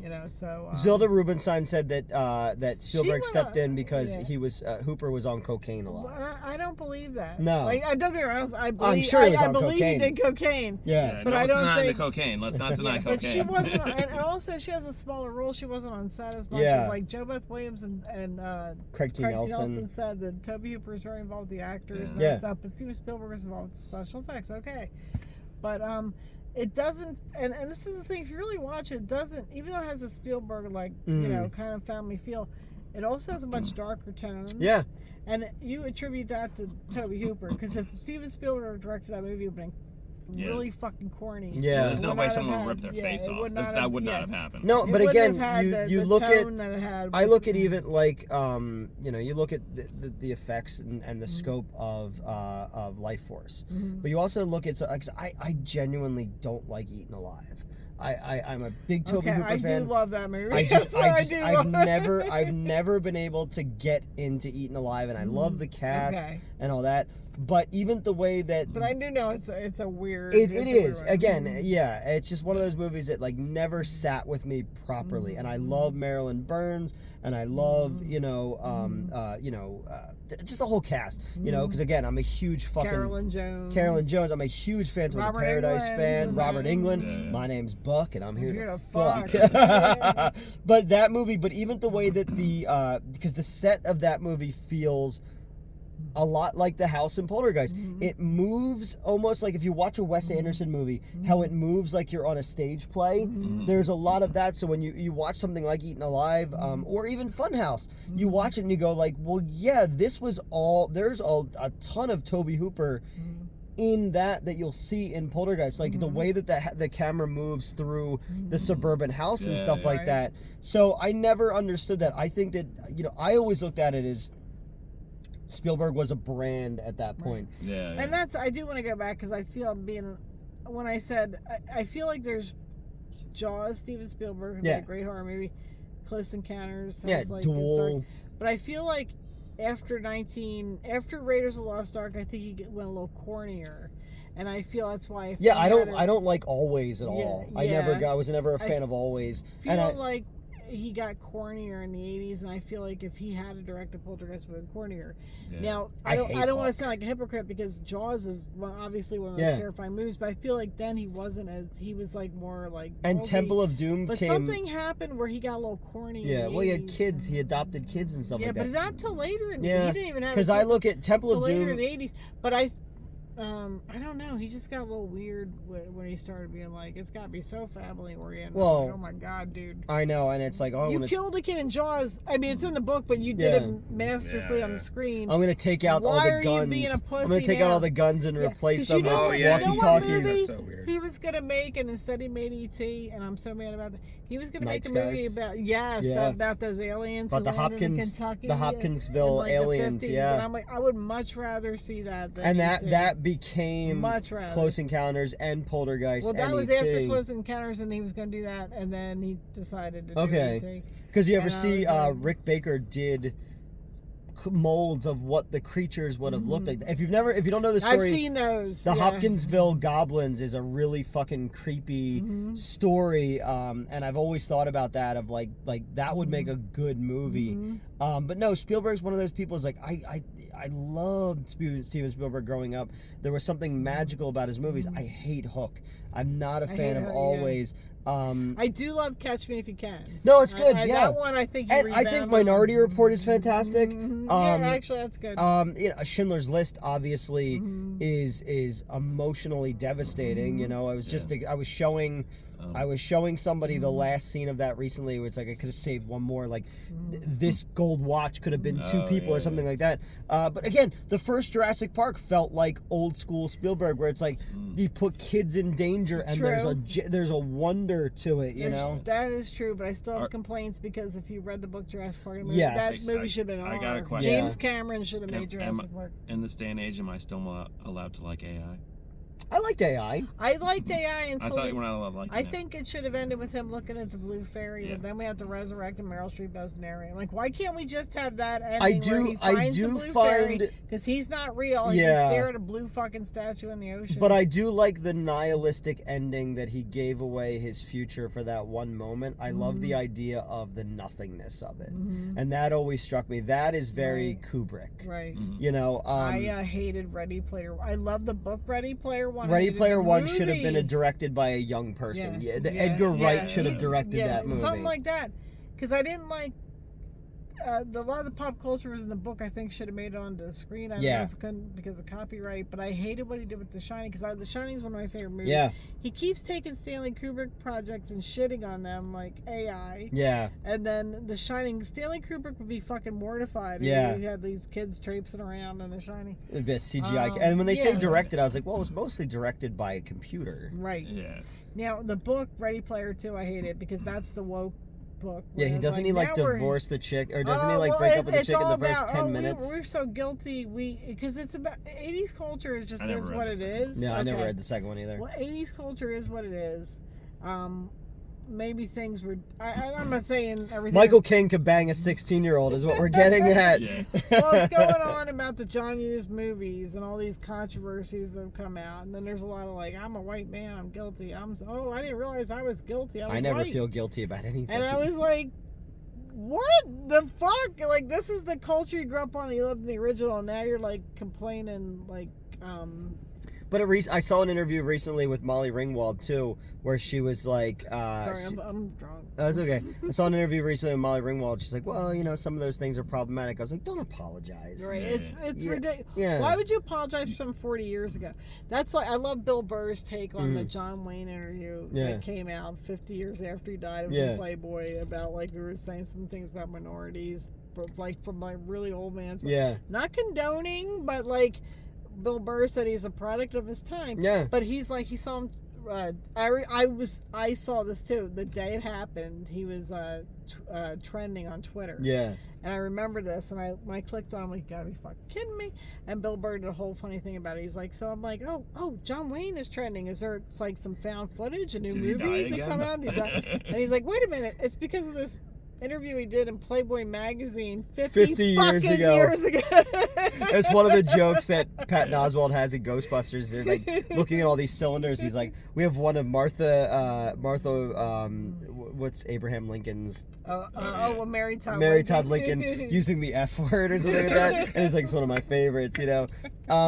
You know, so Zilda Rubinstein said that Spielberg went stepped on- in because yeah. he was Hooper was on cocaine a lot. Well, I don't believe that. No. Like, I don't get me wrong. I believe, sure he was I on believe cocaine. he did cocaine. Yeah. But no, I let's don't deny think- the cocaine. Let's not deny cocaine. But she wasn't, and also she has a smaller role. She wasn't on set as much Yeah. as like Joe Beth Williams and Craig T. Craig Nelson. said that Tobe Hooper is very involved with the actors and Yeah. that stuff, but Steven Spielberg is involved with the special effects. Okay, but it doesn't, and this is the thing. If you really watch it, it doesn't. Even though it has a Spielberg like kind of family feel, it also has a much darker tone. Yeah. And you attribute that to Tobe Hooper because if Steven Spielberg directed that movie, it would have been really fucking corny. Yeah. There's It no would way not someone have would rip had- their face it off. would not That have- would not have happened. No, It but wouldn't again, have had you the look at tone that it had I with- look at even like you look at the effects and the scope of Life Force, but you also look at 'cause I genuinely don't like Eaten Alive. I'm a big Tobe Hooper I fan. do love that movie. I've never been able to get into Eaten Alive, and I love the cast and all that. But even the way that But I do know it's a weird. it it's a is weird one. again, yeah. It's just one of those movies that like never sat with me properly. And I love Marilyn Burns, and I love just the whole cast. You know, because again, I'm a huge fucking Carolyn Jones. I'm a huge fan of the Robert Paradise Englund, fan. isn't Robert it? Englund. Yeah. My name's Buck, and I'm here Here to to fuck. fuck. But that movie, but even the way that because the set of that movie feels a lot like the house in Poltergeist. It moves almost like if you watch a Wes Anderson movie, how it moves like you're on a stage play. There's a lot of that. So when you watch something like Eaten Alive, or even Funhouse, you watch it and you go like, well, yeah, this was all. There's a ton of Tobe Hooper in that you'll see in Poltergeist, like the way that the camera moves through the suburban house and stuff like that. So I never understood that. I think that I always looked at it as Spielberg was a brand at that point. Yeah. And I do want to go back because I feel when I said I feel like there's Jaws, Steven Spielberg, who made a great horror movie. Close Encounters has like Duel. but I feel like after Raiders of the Lost Ark, I think he went a little cornier, and I feel that's why. I don't like Always at all. I was never a fan of Always. Like he got cornier in the 80s, and I feel like if he had a directed Poltergeist, it would have been cornier. Yeah. Now, I don't want to sound like a hypocrite because Jaws is obviously one of those terrifying movies, but I feel like then he was like more like. And bulky. Temple of Doom But came. something happened where he got a little corny. Yeah, in the well, he had 80s. kids. He adopted kids and stuff like Yeah, that. but not till later. He Yeah, didn't even have. because I look at Temple of later Doom. in the 80s, but I I don't know. He just got a little weird when he started being like, it's got to be so family oriented. Well, like, oh my god, dude. I know, and it's like, oh, you killed a kid in Jaws. I mean, it's in the book, but you did it masterfully on the screen. I'm gonna take out all the guns. Why are you being a pussy I'm gonna take out all the guns and replace them with walkie-talkies. That's so weird. He was gonna make, and instead he made E.T., and I'm so mad about that. He was gonna Night make a movie Skies. about those aliens about who the landed in Hopkins, Kentucky the Hopkinsville in, like, aliens. the 50s, Yeah, and I'm like, I would much rather see that than and E.T. that became much rather. Close Encounters and Poltergeist. Well, that and was E.T. after Close Encounters, and he was going to do that, and then he decided to do E.T. Because you ever And see I was Rick Baker did molds of what the creatures would have looked like. If you don't know the story, I've seen those. The Hopkinsville Goblins is a really fucking creepy story, and I've always thought about that of like that would make a good movie. But no, Spielberg's one of those people. Is like I loved Steven Spielberg growing up. There was something magical about his movies. I hate Hook. I'm not a fan of Always. I do love Catch Me If You Can. No, it's good. That one I think. And I think Minority Report is fantastic. Yeah, actually, that's good. Schindler's List obviously is emotionally devastating. You know, I was showing somebody the last scene of that recently. Where it's like I could have saved one more. Like this gold watch could have been two people or something like that. But again, the first Jurassic Park felt like old school Spielberg, where it's like you put kids in danger and there's a wonder to it. You know, that is true. But I still have complaints because if you read the book Jurassic Park, yes, that movie should have been. I got a question. James Cameron should have made Jurassic Park. In this day and age, am I still allowed to like AI? I liked AI. I liked AI until I thought you were not allowed to like I think it should have ended with him looking at the blue fairy, and then we have to resurrect and Meryl Streep as narrator. Like, why can't we just have that ending where he finds the blue fairy because he's not real? He can stare at a blue fucking statue in the ocean. But I do like the nihilistic ending that he gave away his future for that one moment. I love the idea of the nothingness of it, and that always struck me. That is very Kubrick, right? You know, I hated Ready Player. I love the book Ready Player One. Ready Player One should have been directed by a young person. Edgar Wright should have directed that movie. Something like that. Because I didn't like a lot of the pop culture was in the book. I think should have made it onto the screen. I don't know if it couldn't because of copyright. But I hated what he did with The Shining because The Shining is one of my favorite movies. Yeah. He keeps taking Stanley Kubrick projects and shitting on them like AI. Yeah. And then The Shining, Stanley Kubrick would be fucking mortified. Yeah. He had these kids traipsing around in The Shining. It'd be a CGI. And when they say directed, I was like, well, it was mostly directed by a computer. Right. Yeah. Now the book Ready Player 2, I hate it because that's the woke book. Yeah, he doesn't he like divorce the chick, or doesn't he like break up with the chick in the first 10 minutes? We're so guilty. Because it's about 80s culture. Is just is what it is. Yeah, I never read the second one either. Well, 80s culture is what it is. Maybe things were. I'm not saying everything. Michael Caine could bang a 16-year-old, is what we're getting at. Well, it's going on about the John Hughes movies and all these controversies that have come out, and then there's a lot of like, I'm a white man, I'm guilty. I didn't realize I was guilty. I never feel guilty about anything. And I was like, what the fuck? Like, this is the culture you grew up on. You lived in the original, and now you're like complaining, like. But I saw an interview recently with Molly Ringwald too, where she was like, "Sorry, I'm drunk." That's okay. I saw an interview recently with Molly Ringwald. She's like, "Well, you know, some of those things are problematic." I was like, "Don't apologize." Right? It's ridiculous. Yeah. Why would you apologize for some 40 years ago? That's why I love Bill Burr's take on the John Wayne interview that came out 50 years after he died. It was in Playboy about like we were saying some things about minorities, like from my really old man's. Not condoning, but like. Bill Burr said he's a product of his time. Yeah. But he's like, he saw him. I saw this too. The day it happened, he was trending on Twitter. Yeah. And I remember this, and when I clicked on, I'm like, you gotta be fucking kidding me. And Bill Burr did a whole funny thing about it. He's like, so I'm like, oh, John Wayne is trending. Is there like some found footage, a new movie that come out? And he's like, wait a minute, it's because of this interview he did in Playboy magazine 50 years ago. It's one of the jokes that Patton Oswalt has in Ghostbusters. They're like looking at all these cylinders. He's like, we have one of Martha, what's Abraham Lincoln's? Mary Todd Lincoln using the F word or something like that. And it's like, it's one of my favorites, you know.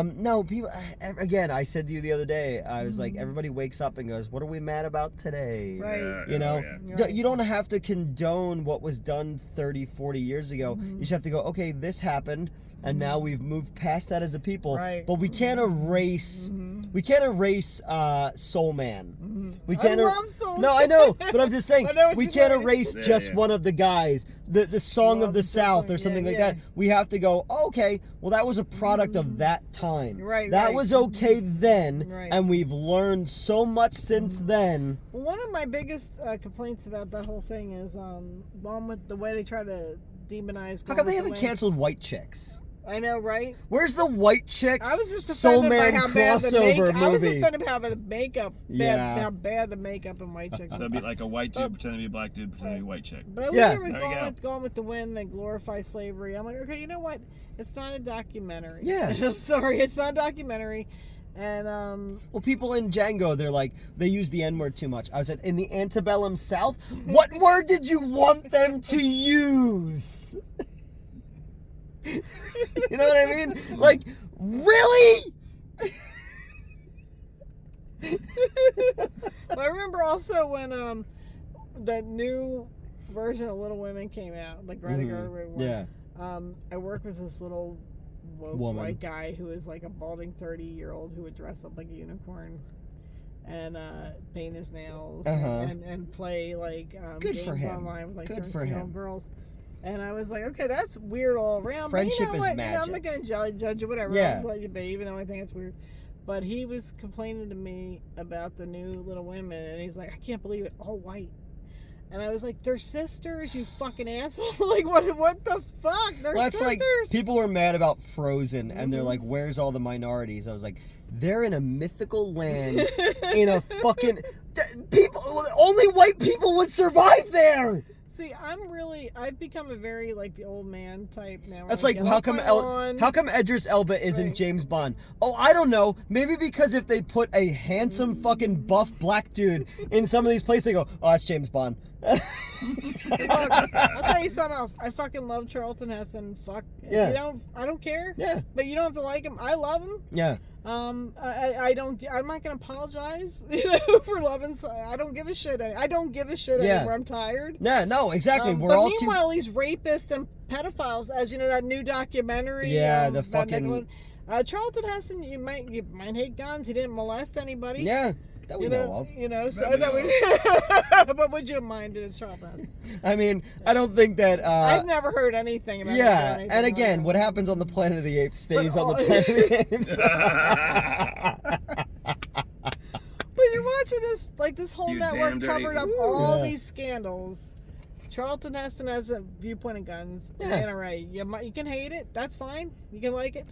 No, people, again, I said to you the other day, I was like, everybody wakes up and goes, what are we mad about today? Right. You know, you don't have to condone what what was done 30, 40 years ago. You just have to go, okay, this happened, and now we've moved past that as a people. Right. But we can't erase Soul Man. We can't love Soul No, I know, but I'm just saying I know what we you're can't saying. erase just one of the guys. The Song of the South or something like that. We have to go, okay, well, that was a product of that time. Right, that right. was okay then, Right. and we've learned so much since then. One of my biggest complaints about that whole thing is one with the way they try to demonize. How come they haven't canceled White Chicks? I know, right? Where's the White Chicks I was just Soul offended by Man how bad the crossover I was movie? offended by how the makeup, Yeah. how bad the makeup in White Chicks. So it'd be like a white dude pretending to be a black dude pretending to be a white chick. But I was Yeah. here with There you go. going with the wind. They glorify slavery. I'm like, okay, you know what? It's not a documentary. Yeah. I'm sorry, it's not a documentary. And Well, people in Django, they're like, they use the N-word too much. I said, in the antebellum South, what word did you want them to use? You know what I mean? Like, really? I remember also when the new version of Little Women came out, like Greta Gerwig one. Yeah. I worked with this little woke Woman. white guy who was like a balding 30-year-old who would dress up like a unicorn and paint his nails and play like Good games for him. online with like Good for 13-year-old him. girls. And I was like, okay, that's weird all around. Friendship but you know is what? magic. You know, I'm not gonna judge you, whatever. Yeah. I'll just let you be, even though I think it's weird. But he was complaining to me about the new Little Women, and he's like, I can't believe it, all white. And I was like, they're sisters, you fucking asshole. Like, what the fuck? They're Well, that's sisters. like, people were mad about Frozen, and they're like, where's all the minorities? I was like, they're in a mythical land, in a fucking... People, only white people would survive there! See, I've become a very, like, the old man type now. That's like, how come Idris Elba isn't Right. James Bond? Oh, I don't know. Maybe because if they put a handsome fucking buff black dude in some of these places, they go, oh, that's James Bond. Look, I'll tell you something else. I fucking love Charlton Heston. Fuck. Yeah. I don't care. Yeah. But you don't have to like him. I love him. Yeah. I'm not gonna apologize, for loving. I don't give a shit. I don't give a shit anymore. I'm tired. Yeah, no, exactly. We're but all meanwhile, these rapists and pedophiles, as you know, that new documentary. Yeah, the about fucking- Charlton Heston. You might hate guns. He didn't molest anybody. Yeah, that we know of. You know, so That we that but would you have minded Charlton Heston? I mean, I don't think that... I've never heard anything about yeah, anything and like again, that. what happens on the Planet of the Apes stays on the But- Planet of the Apes. But you're watching this whole You network damn dirty- covered up all Yeah. these scandals. Charlton Heston has a viewpoint of guns. Yeah. And NRA. You can hate it. That's fine. You can like it.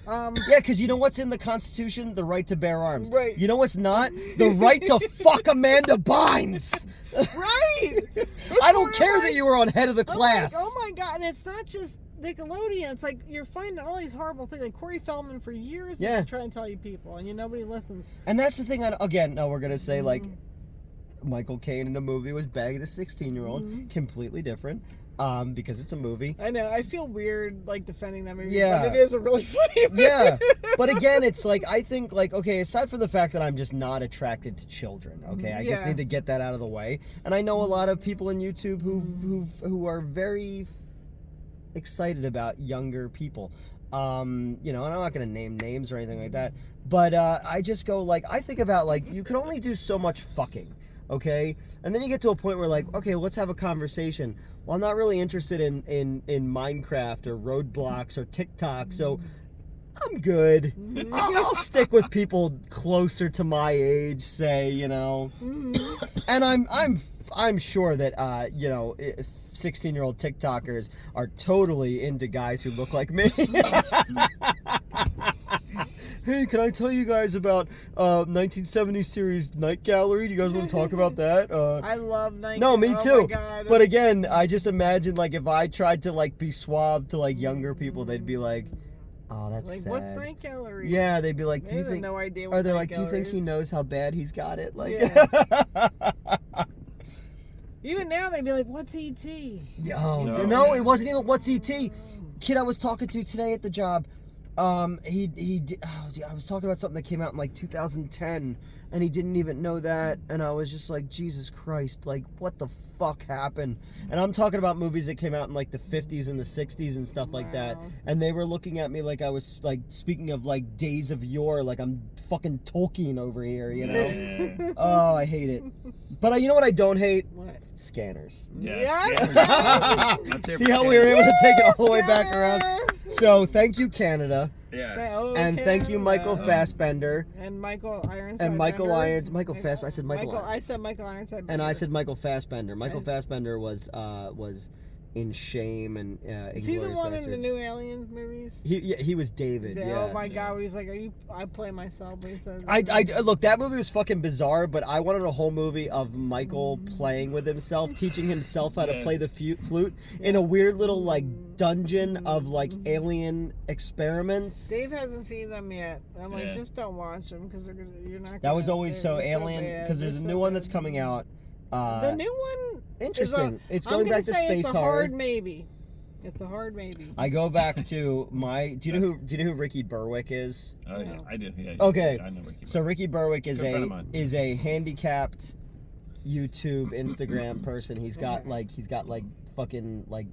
Yeah, because you know what's in the Constitution? The right to bear arms. Right. You know what's not? The right to fuck Amanda Bynes. Right. I don't care that you were on head of the class. Oh my God. And it's not just Nickelodeon. It's like you're finding all these horrible things. Like Corey Feldman for years Yeah. trying to tell you people, and nobody listens. And that's the thing. Again, no, we're gonna say like Michael Caine in a movie was bagging a 16-year-old. Completely different. Because it's a movie. I know. I feel weird like defending that movie, Yeah. but it is a really funny movie. Yeah, but again, it's like, I think, like, okay, aside from the fact that I'm just not attracted to children, okay, I just Yeah. need to get that out of the way. And I know a lot of people in YouTube who are very excited about younger people. You know, and I'm not gonna name names or anything like that, but I just go, like, I think about, like, you can only do so much fucking, okay? And then you get to a point where, like, okay, let's have a conversation. Well, I'm not really interested in Minecraft or Roadblocks or TikTok, so I'm good. I'll stick with people closer to my age, say, you know. And I'm sure that you know, 16-year-old TikTokers are totally into guys who look like me. Hey, can I tell you guys about 1970s series Night Gallery? Do you guys want to talk about that? I love Night. No, me Oh too. my God. But again, I just imagine, like, if I tried to, like, be suave to, like, younger people, they'd be like, oh, that's like, sad. what's Night Gallery? Yeah, they'd be like, do They you have think... no idea Or what they're Night like, do you think Gallery he is. knows how bad he's got it? Like, Yeah. Even now, they'd be like, what's E.T.? Oh, No. no, it wasn't even what's ET. Kid I was talking to today at the job, I was talking about something that came out in like 2010, and he didn't even know that, and I was just like, Jesus Christ, like, what the fuck happened? And I'm talking about movies that came out in like the 50s and the 60s and stuff like that, and they were looking at me like I was like speaking of like days of yore, like I'm fucking Tolkien over here, you know? Yeah. Oh, I hate it. But you know what I don't hate? What? Scanners. Yes. See how we were able to take it all the way back around? So thank you, Canada. Yes. And thank you, Michael Fassbender. And Michael Ironside. And Michael Irons. Michael Fassbender. I said Michael. I said Michael Ironside. And I said Michael Fassbender. Michael Fassbender was in Shame and Is he the Inglourious one Basterds. in the new Aliens movies? He was David. Yeah. Oh my God! He's like, I play myself. He says. I look, that movie was fucking bizarre, but I wanted a whole movie of Michael playing with himself, teaching himself how to play the flute in a weird little like dungeon of like alien experiments. Dave hasn't seen them yet. I'm like, just don't watch them because you're not. That was always so alien because there's a new one that's coming out. The new one. Interesting. It's going back to space it's a hard maybe. It's a hard maybe. I go back to my. Do you know who Ricky Berwick is? Oh yeah, I do. Yeah. Okay. I know Ricky. So Ricky Berwick is Good a handicapped YouTube Instagram person. He's got like fucking like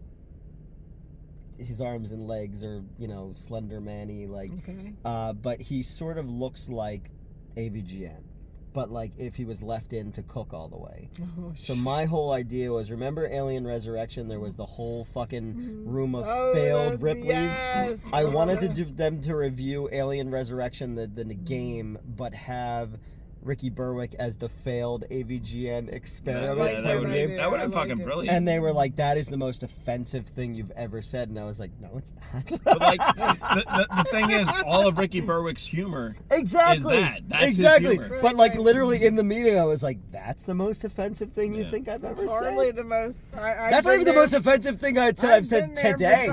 his arms and legs are, you know, slender man-y like. Okay. But he sort of looks like AVGN. But like if he was left in to cook all the way. Oh, so my whole idea was, remember Alien Resurrection? There was the whole fucking room of failed Ripleys. Yes. I wanted to do them to review Alien Resurrection, the game, but have Ricky Berwick as the failed AVGN experiment. That would have fucking brilliant. And they were like, "That is the most offensive thing you've ever said," and I was like, "No, it's not." But like, the thing is, all of Ricky Berwick's humor exactly is that. That's exactly. his humor. But like literally in the meeting, I was like, "That's the most offensive thing you think I've ever said." Hardly the most. That's not even the most offensive thing I've said today.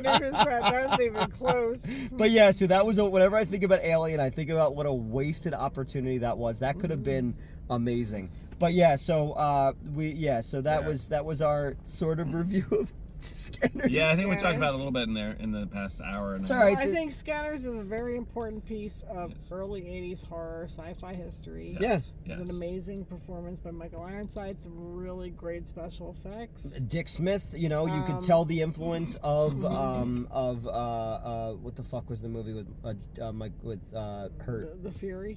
That's even close. But yeah, so that was whenever I think about Alien, I think about what a wasted opportunity that was. That could have been amazing. But yeah, so that was our sort of review of Scanners. Yeah, I think we talked about it a little bit in the past hour. It's all right. I think Scanners is a very important piece of early 80s horror sci-fi history. Yes. With an amazing performance by Michael Ironside, some really great special effects. Dick Smith, you know, you could tell the influence of what the fuck was the movie with Hurt? The Fury.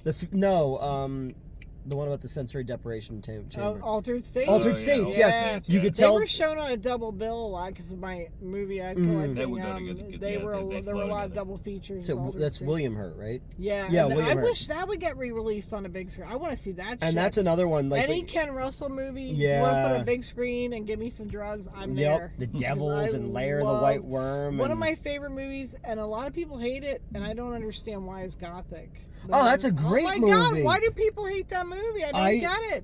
The one about the sensory deprivation chamber. Altered States. Altered States, yes. You could tell. They were shown on a double bill a lot because of my movie ad collecting. There were a lot of double features. So that's William Hurt, right? Yeah. Yeah, William Hurt. I wish that would get re-released on a big screen. I want to see that shit. And that's another one. Like any Ken Russell movie, you want to put on a big screen and give me some drugs, I'm there. The Devils and Lair the White Worm. One of my favorite movies, and a lot of people hate it, and I don't understand why, is Gothic. That's a great movie. Oh my God, why do people hate that movie? I don't get it.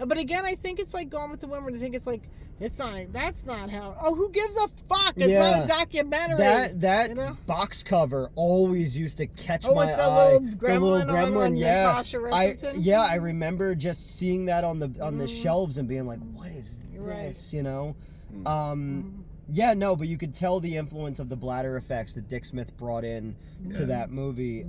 But again, I think it's like Gone with the Wind, where they think it's like, that's not how. Oh, who gives a fuck? It's not a documentary. That box cover always used to catch my eye. The little gremlin, Natasha Richardson. I remember just seeing that on the shelves and being like, what is this? You know? Yeah, no, but you could tell the influence of the bladder effects that Dick Smith brought in to that movie.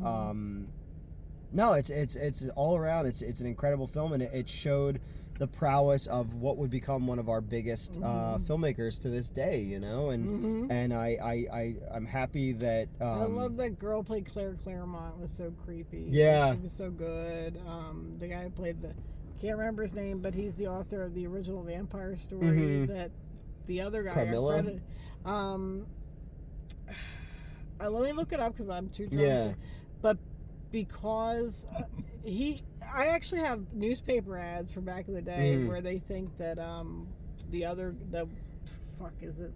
No, it's all around. It's an incredible film, and it showed the prowess of what would become one of our biggest filmmakers to this day. You know, and I'm happy that. I love that girl played Claire Claremont. Was so creepy. Yeah, she was so good. The guy who played can't remember his name, but he's the author of the original vampire story that the other guy. Carmilla. Let me look it up because I'm too drunk. Yeah, but. Because I actually have newspaper ads from back in the day where they think that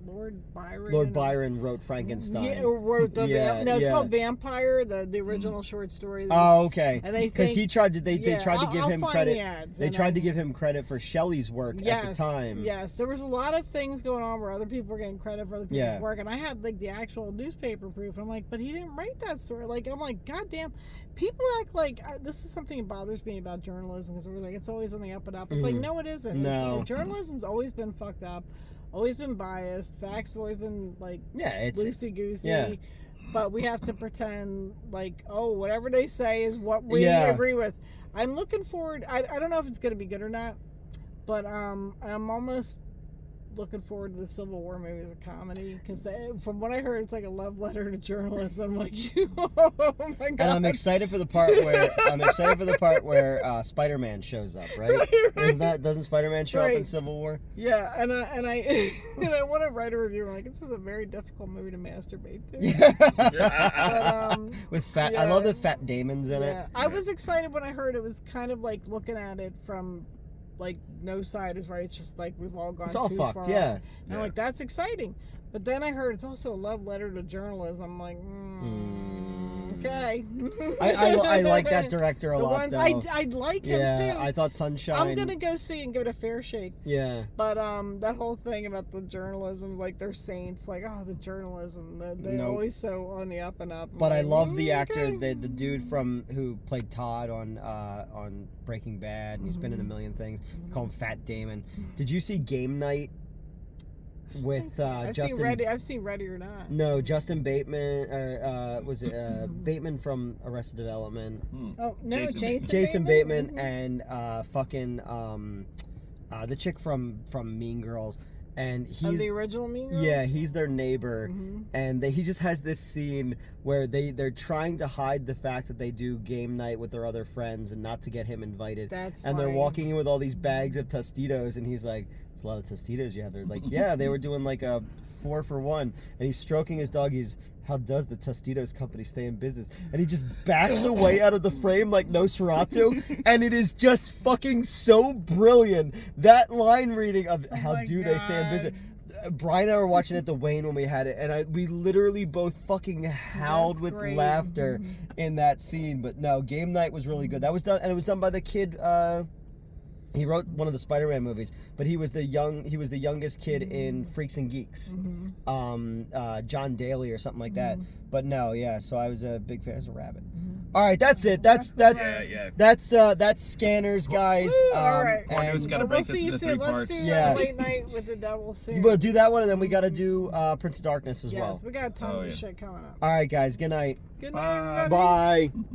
Lord Byron wrote Frankenstein. Yeah, wrote it's called Vampire, the original short story. Oh, okay. Because they tried to give him credit. They tried to give him credit for Shelley's work at the time. Yes, there was a lot of things going on where other people were getting credit for other people's work, and I had like the actual newspaper proof. I'm like, but he didn't write that story. Like, I'm like, goddamn, people act like this is something that bothers me about journalism, because we're like, it's always on the up and up. It's like, no, it isn't. No, journalism's always been fucked up. Always been biased. Facts have always been like loosey goosey. Yeah. but we have to pretend like, oh, whatever they say is what we Yeah. agree with. I'm looking forward. I don't know if it's going to be good or not, but I'm almost looking forward to the Civil War movie as a comedy, because from what I heard, it's like a love letter to journalism. Like, oh my god! And I'm excited for the part where Spider-Man shows up. Right? Doesn't Spider-Man show up in Civil War? Yeah, and I and I want to write a review. I'm like, this is a very difficult movie to masturbate to. But, With fat, I love the Fat Damon's in it. I was excited when I heard it. Was kind of like looking at it from, like, no side is right. It's just like we've all gone It's all too fucked, far. yeah. And I'm like, that's exciting. But then I heard it's also a love letter to journalism. I'm like, okay. I like that director a lot, though. I like him too. I thought Sunshine. I'm gonna go see and give it a fair shake. Yeah. But that whole thing about the journalism, like they're saints, like, oh, the journalism, they're Nope. always so on the up and up. But I like, love the actor, okay. the dude who played Todd on Breaking Bad, and he's been in a million things. Call him Fat Damon. Did you see Game Night with Justin? I've seen Ready or Not. No, Justin Bateman. Was it Bateman from Arrested Development? Oh no, Jason Bateman and fucking the chick from Mean Girls. And he's the original Mean Girls? Yeah, he's their neighbor, and he just has this scene where they're trying to hide the fact that they do game night with their other friends and not to get him invited. That's and they're funny. walking in with all these bags of Tostitos, and he's like, "It's a lot of Tostitos you have." They're like, "Yeah, they were doing like a 4 for 1," and he's stroking his dog. How does the Tostitos company stay in business? And he just backs away out of the frame like Nosferatu, and it is just fucking so brilliant. That line reading of how do they stay in business. Brian and I were watching it at the Wayne when we had it, and we literally both fucking howled with laughter in that scene. But no, Game Night was really good. That was done, and it was done by the kid. He wrote one of the Spider-Man movies, but he was the youngest kid in Freaks and Geeks, John Daly or something like that. But no, yeah. So I was a big fan as a rabbit. All right, that's it. That's Scanners, guys. All right. Cornet's got to break this into 3 parts. Let's do Late Night with the Devil soon. We'll do that one, and then we got to do Prince of Darkness as well. Yes, we got tons of shit coming up. All right, guys. Good night. Good night, everybody. Bye.